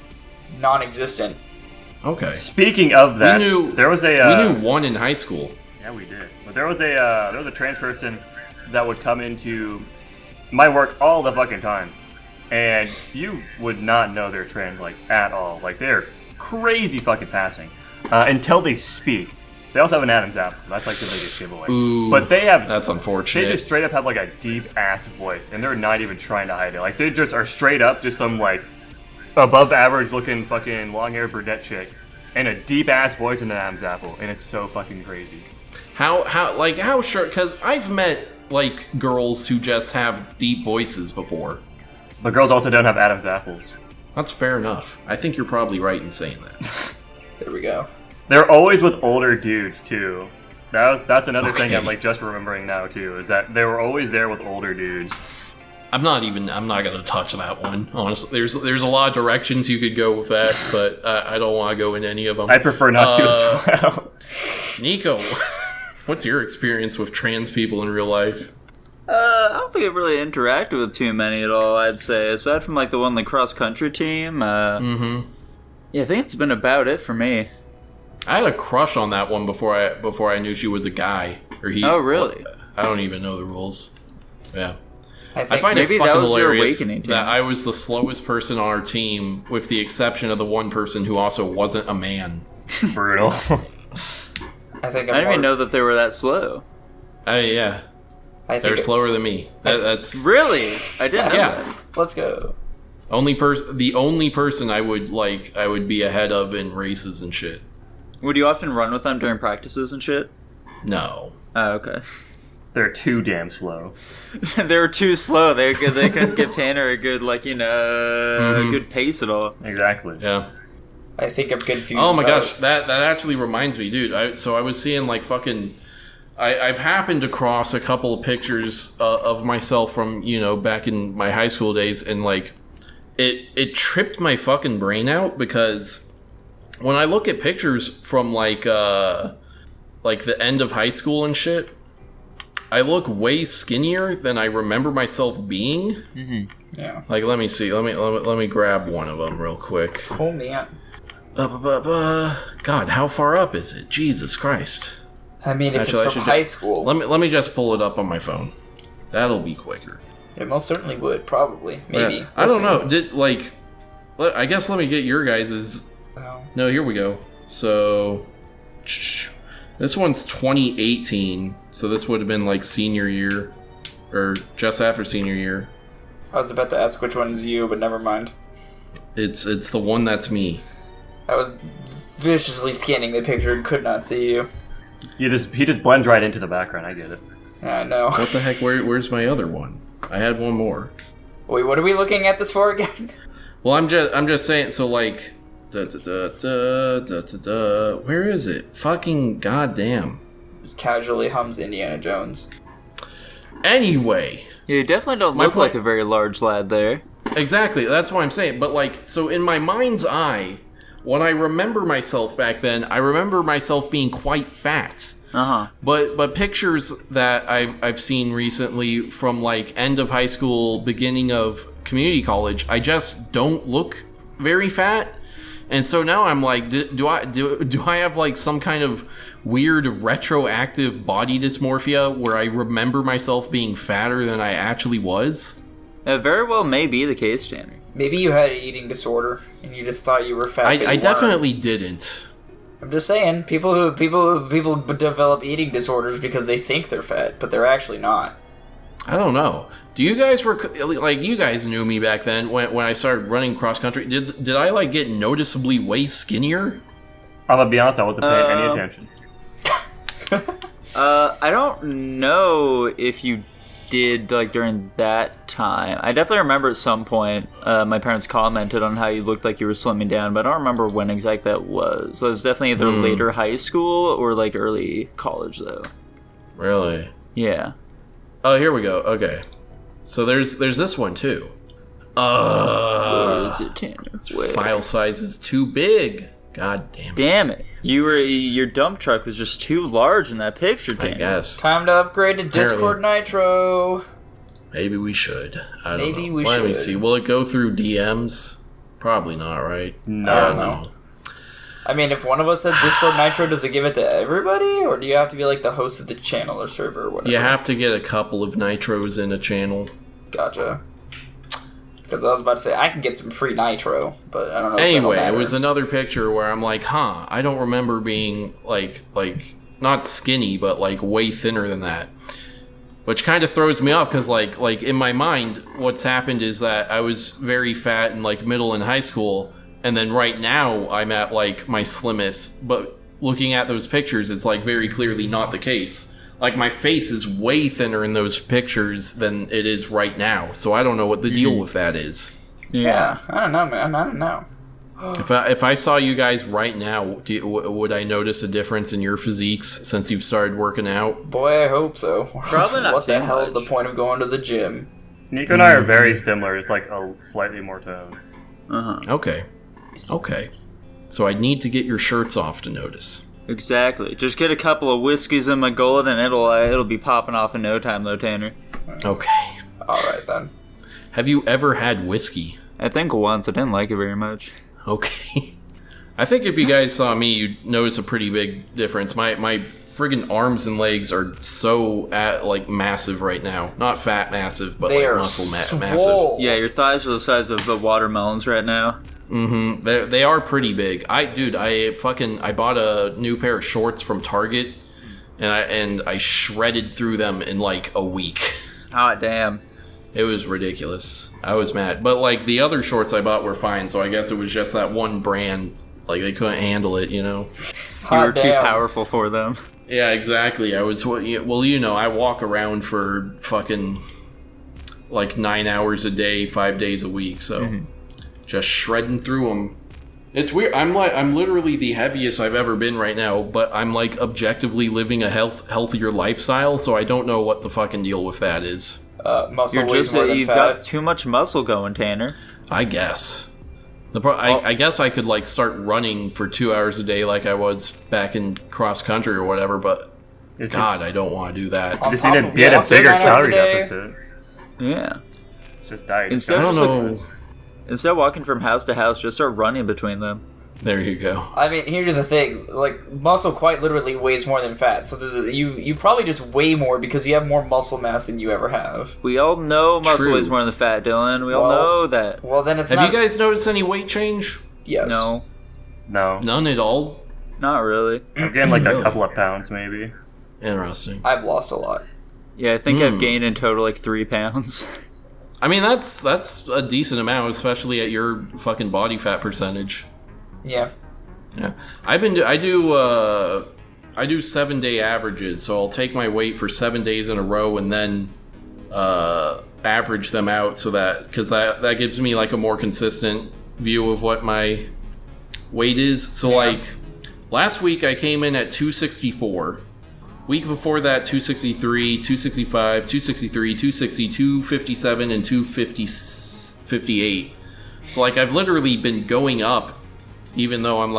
non-existent. Okay. Speaking of that, we knew there was a we knew one in high school. Yeah, we did. But there was a trans person that would come into my work all the fucking time, and you would not know they're trans like at all. Like they're crazy fucking passing until they speak. They also have an Adam's apple. That's like the biggest giveaway. Ooh, but they have that's unfortunate. They just straight up have like a deep ass voice, and they're not even trying to hide it. Like they just are straight up just some like above average looking fucking long haired brunette chick, and a deep ass voice in an Adam's apple, and it's so fucking crazy. How sure? Because I've met like girls who just have deep voices before. But girls also don't have Adam's apples. That's fair enough. I think you're probably right in saying that. There we go. They're always with older dudes too. That's another thing Okay. I'm like just remembering now too, is that they were always there with older dudes. I'm not gonna touch that one. Honestly, there's a lot of directions you could go with that, but I don't want to go in any of them. I prefer not to as well. Nico, what's your experience with trans people in real life? I don't think I've really interacted with too many at all, I'd say. Aside from, like, the one, like, cross-country team, yeah, I think it's been about it for me. I had a crush on that one before I knew she was a guy. Or he. Oh, really? I don't even know the rules. Yeah. I I think find maybe it fucking that was your hilarious awakening team. that I was the slowest person on our team, with the exception of the one person who also wasn't a man. Brutal. I think I didn't even know that they were that slow. Yeah, I they're think slower than me. That's Really? I didn't know yeah. that. Let's go. The only person I would be ahead of in races and shit. Would you often run with them during practices and shit? No. Oh, okay. They're too damn slow. They were too slow. They couldn't give Tanner a good, like, a good pace at all. Exactly. Yeah. I think I'm confused. Oh my about- gosh, that actually reminds me, dude. I was seeing like fucking. I've happened across a couple of pictures of myself from back in my high school days, and like it tripped my fucking brain out, because when I look at pictures from like the end of high school and shit, I look way skinnier than I remember myself being. Yeah. Like, let me see. Let me grab one of them real quick. Oh man. God, how far up is it? Jesus Christ. I mean, if Actually, I it's should from high school, Let me just pull it up on my phone. That'll be quicker. it most certainly would. Probably. Maybe. Yeah. I don't We'll know. I guess let me get your guys's. see. Oh. No, here we go. So, this one's 2018. So this would have been like senior year, or just after senior year. I was about to ask which one's you, but never mind. It's the one that's me. I was viciously scanning the picture and could not see you. He just blends right into the background. I get it. I know. What the heck? Where's my other one? I had one more. Wait, what are we looking at this for again? Well, I'm just saying. So like, where is it? Fucking goddamn. Just casually hums Indiana Jones. Anyway, You definitely don't My look like point- a very large lad there. exactly. That's what I'm saying. But like, so in my mind's eye, when I remember myself back then, I remember myself being quite fat. Uh-huh. But pictures that I've seen recently from like end of high school, beginning of community college, I just don't look very fat. And so now I'm like, do I have like some kind of weird retroactive body dysmorphia where I remember myself being fatter than I actually was? That very well may be the case, Tanner. Maybe you had an eating disorder and you just thought you were fat. but you I weren't. definitely didn't. I'm just saying, people develop eating disorders because they think they're fat, but they're actually not. I don't know. Do you guys you guys knew me back then when I started running cross country? Did I like get noticeably way skinnier? I'm gonna be honest, I wasn't paying any attention. I don't know if you did like during that time. I definitely remember at some point my parents commented on how you looked like you were slimming down, but I don't remember when exactly that was. So it was definitely either later high school or like early college though. Really? Yeah. Oh, here we go. Okay. So there's this one too. Where is it, Tanner? Where? File size is too big. God damn it. Damn it. Your dump truck was just too large in that picture, Tanner. I guess. Time to upgrade to Discord Nitro. Maybe we should. I don't Maybe know. we Let me should. see. Will it go through DMs? Probably not, right? No. I mean, if one of us has Discord Nitro, does it give it to everybody? Or do you have to be like the host of the channel or server or whatever? You have to get a couple of nitros in a channel. Gotcha. Because I was about to say, I can get some free Nitro, but I don't know if Anyway, that'll it matter. was another picture where I'm like, I don't remember being like not skinny, but like way thinner than that. Which kind of throws me off because like in my mind, what's happened is that I was very fat in like middle and high school, and then right now I'm at like my slimmest. But looking at those pictures, it's like very clearly not the case. Like my face is way thinner in those pictures than it is right now. So I don't know what the deal with that is. Yeah, I don't know, man. I don't know. If I saw you guys right now, would I notice a difference in your physiques since you've started working out? Boy, I hope so. Probably not What the too hell is the much. point of going to the gym? Nico and I are very similar. It's like a slightly more toned. Okay. So I need to get your shirts off to notice. Exactly. Just get a couple of whiskeys in my gullet and it'll be popping off in no time though, Tanner. Okay. Alright then. Have you ever had whiskey? I think once. I didn't like it very much. Okay. I think if you guys saw me, you'd notice a pretty big difference. My friggin' arms and legs are so massive right now. Not fat massive, but They like are muscle massive. swole. Yeah, your thighs are the size of the watermelons right now. Mm-hmm. They are pretty big. I bought a new pair of shorts from Target, and I shredded through them in like a week. Ah, damn. It was ridiculous. I was mad. But like the other shorts I bought were fine, so I guess it was just that one brand. Like they couldn't handle it, you know. You were too damn. powerful for them. Yeah, exactly. I was I walk around for fucking like 9 hours a day, 5 days a week, so just shredding through them. It's weird. I'm literally the heaviest I've ever been right now, but I'm like objectively living a healthier lifestyle, so I don't know what the fucking deal with that is. Muscle You're weighs just more than you've fat. got too much muscle going, Tanner. I guess. I guess I could like start running for 2 hours a day like I was back in cross country or whatever, but God, I don't want to do that. On You just top need to of get a walking bigger 9 hours a calorie day. deficit. Yeah. It's just diet. Instead I of don't just know. instead of walking from house to house, just start running between them. There you go. I mean, here's the thing. Like, muscle quite literally weighs more than fat. So you probably just weigh more because you have more muscle mass than you ever have. We all know muscle True. weighs more than fat, Dylan. We all Well- know that. Well, then it's Have not... you guys noticed any weight change? Yes. No, No. None at all? not really. I'm getting like Really? a couple of pounds maybe. Interesting. I've lost a lot. Yeah, I think I've gained in total like 3 pounds. I mean, that's a decent amount, especially at your fucking body fat percentage. Yeah. Yeah, I do 7 day averages, so I'll take my weight for 7 days in a row and then average them out, so because that gives me like a more consistent view of what my weight is. So like last week I came in at 264. Week before that 263, 265, 263, 260, 257, and 258. So like I've literally been going up, even though I'm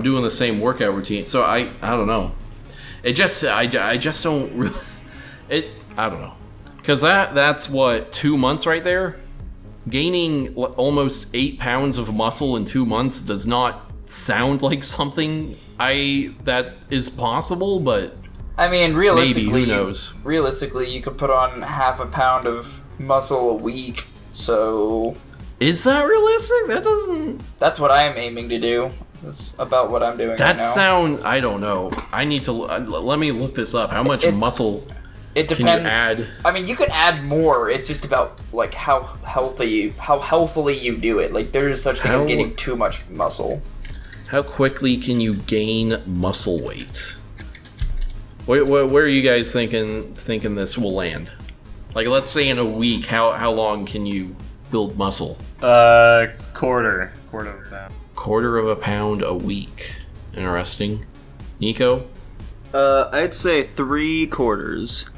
doing the same workout routine. So I don't know. I just don't really. I don't know. Because that's what, 2 months right there. Gaining almost 8 pounds of muscle in 2 months does not sound like something that is possible, but I mean, realistically, maybe, who knows? Realistically, you could put on half a pound of muscle a week. So Is that realistic? That doesn't. that's what I am aiming to do. That's about what I'm doing right That now. I don't know. I need to let me look this up. How much muscle It can depends. you add? I mean, you can add more. It's just about like how healthily you do it. Like there is such thing as getting too much muscle. How quickly can you gain muscle weight? Where are you guys thinking this will land? Like, let's say in a week, how long can you build muscle? Quarter of a pound. Quarter of a pound a week. Interesting. Nico? I'd say 3/4.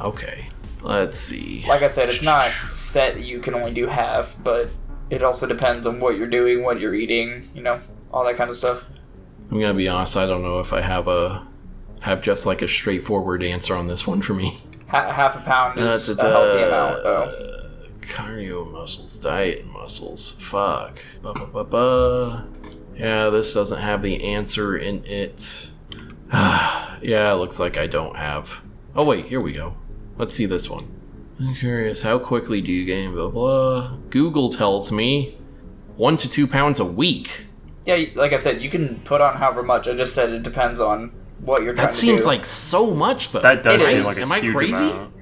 Okay. Let's see. Like I said, it's not set. You can only do half, but it also depends on what you're doing, what you're eating. You know, all that kind of stuff. I'm gonna be honest. I don't know if I have just like a straightforward answer on this one for me. Half a pound is a healthy amount, though. Cardio muscles, diet muscles. Fuck. Yeah, this doesn't have the answer in it. Yeah, it looks like I don't have. Oh wait, here we go. Let's see this one. I'm curious, how quickly do you gain blah blah? Google tells me 1 to 2 pounds a week. Yeah, like I said, you can put on however much. I just said it depends on what you're trying That to do. seems like so much though. That does It seem is. like a Am I huge crazy? amount.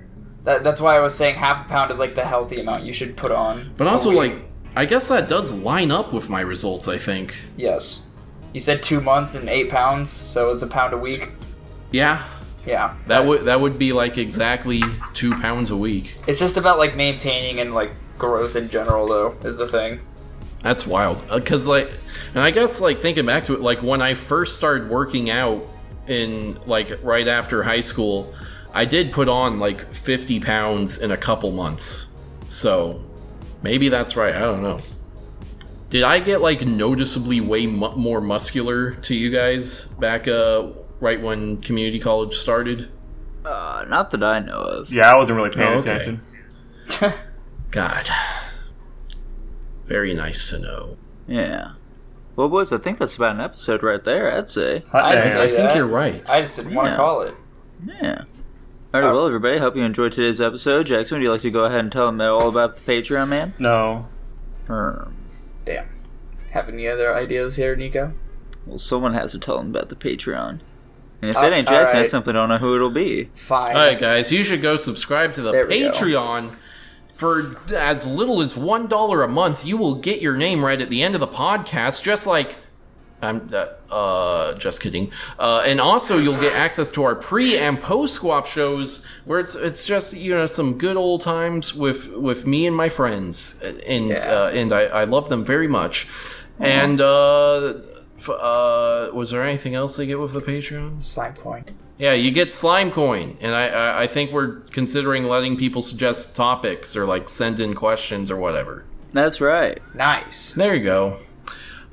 That's why I was saying half a pound is like the healthy amount you should put on. But also, a week. like, I guess that does line up with my results, I think. Yes. You said 2 months and 8 pounds, so it's a pound a week. Yeah. Yeah. That would be like exactly 2 pounds a week. It's just about like maintaining and like growth in general, though, is the thing. That's wild. Cause like, and I guess like thinking back to it, like when I first started working out in like right after high school, I did put on like 50 pounds in a couple months. So maybe that's right. I don't know. Did I get like noticeably way more muscular to you guys back right when community college started? Not that I know of. Yeah, I wasn't really paying Oh, okay. attention. God. Very nice to know. Yeah. Well, boys, I think that's about an episode right there, I'd say. Hot I'd damn. say I think that. you're right. I just didn't want to Yeah. call it. Yeah. Alright, well, everybody, hope you enjoyed today's episode. Jackson, would you like to go ahead and tell them all about the Patreon, man? No. Damn. Have any other ideas here, Nico? Well, someone has to tell them about the Patreon. And if it ain't Jackson, I alright. simply don't know who it'll be. Fine. Alright guys, you should go subscribe to the There we go. Patreon. For as little as $1 a month, you will get your name read at the end of the podcast, just like... I'm just kidding. And also, you'll get access to our pre and post Squap shows, where it's just some good old times with me and my friends, and Yeah. and I love them very much. And was there anything else they get with the Patreon? Slime coin. Yeah, you get Slime Coin, and I think we're considering letting people suggest topics or like send in questions or whatever. That's right. Nice. There you go.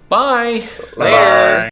Bye. Later. Bye.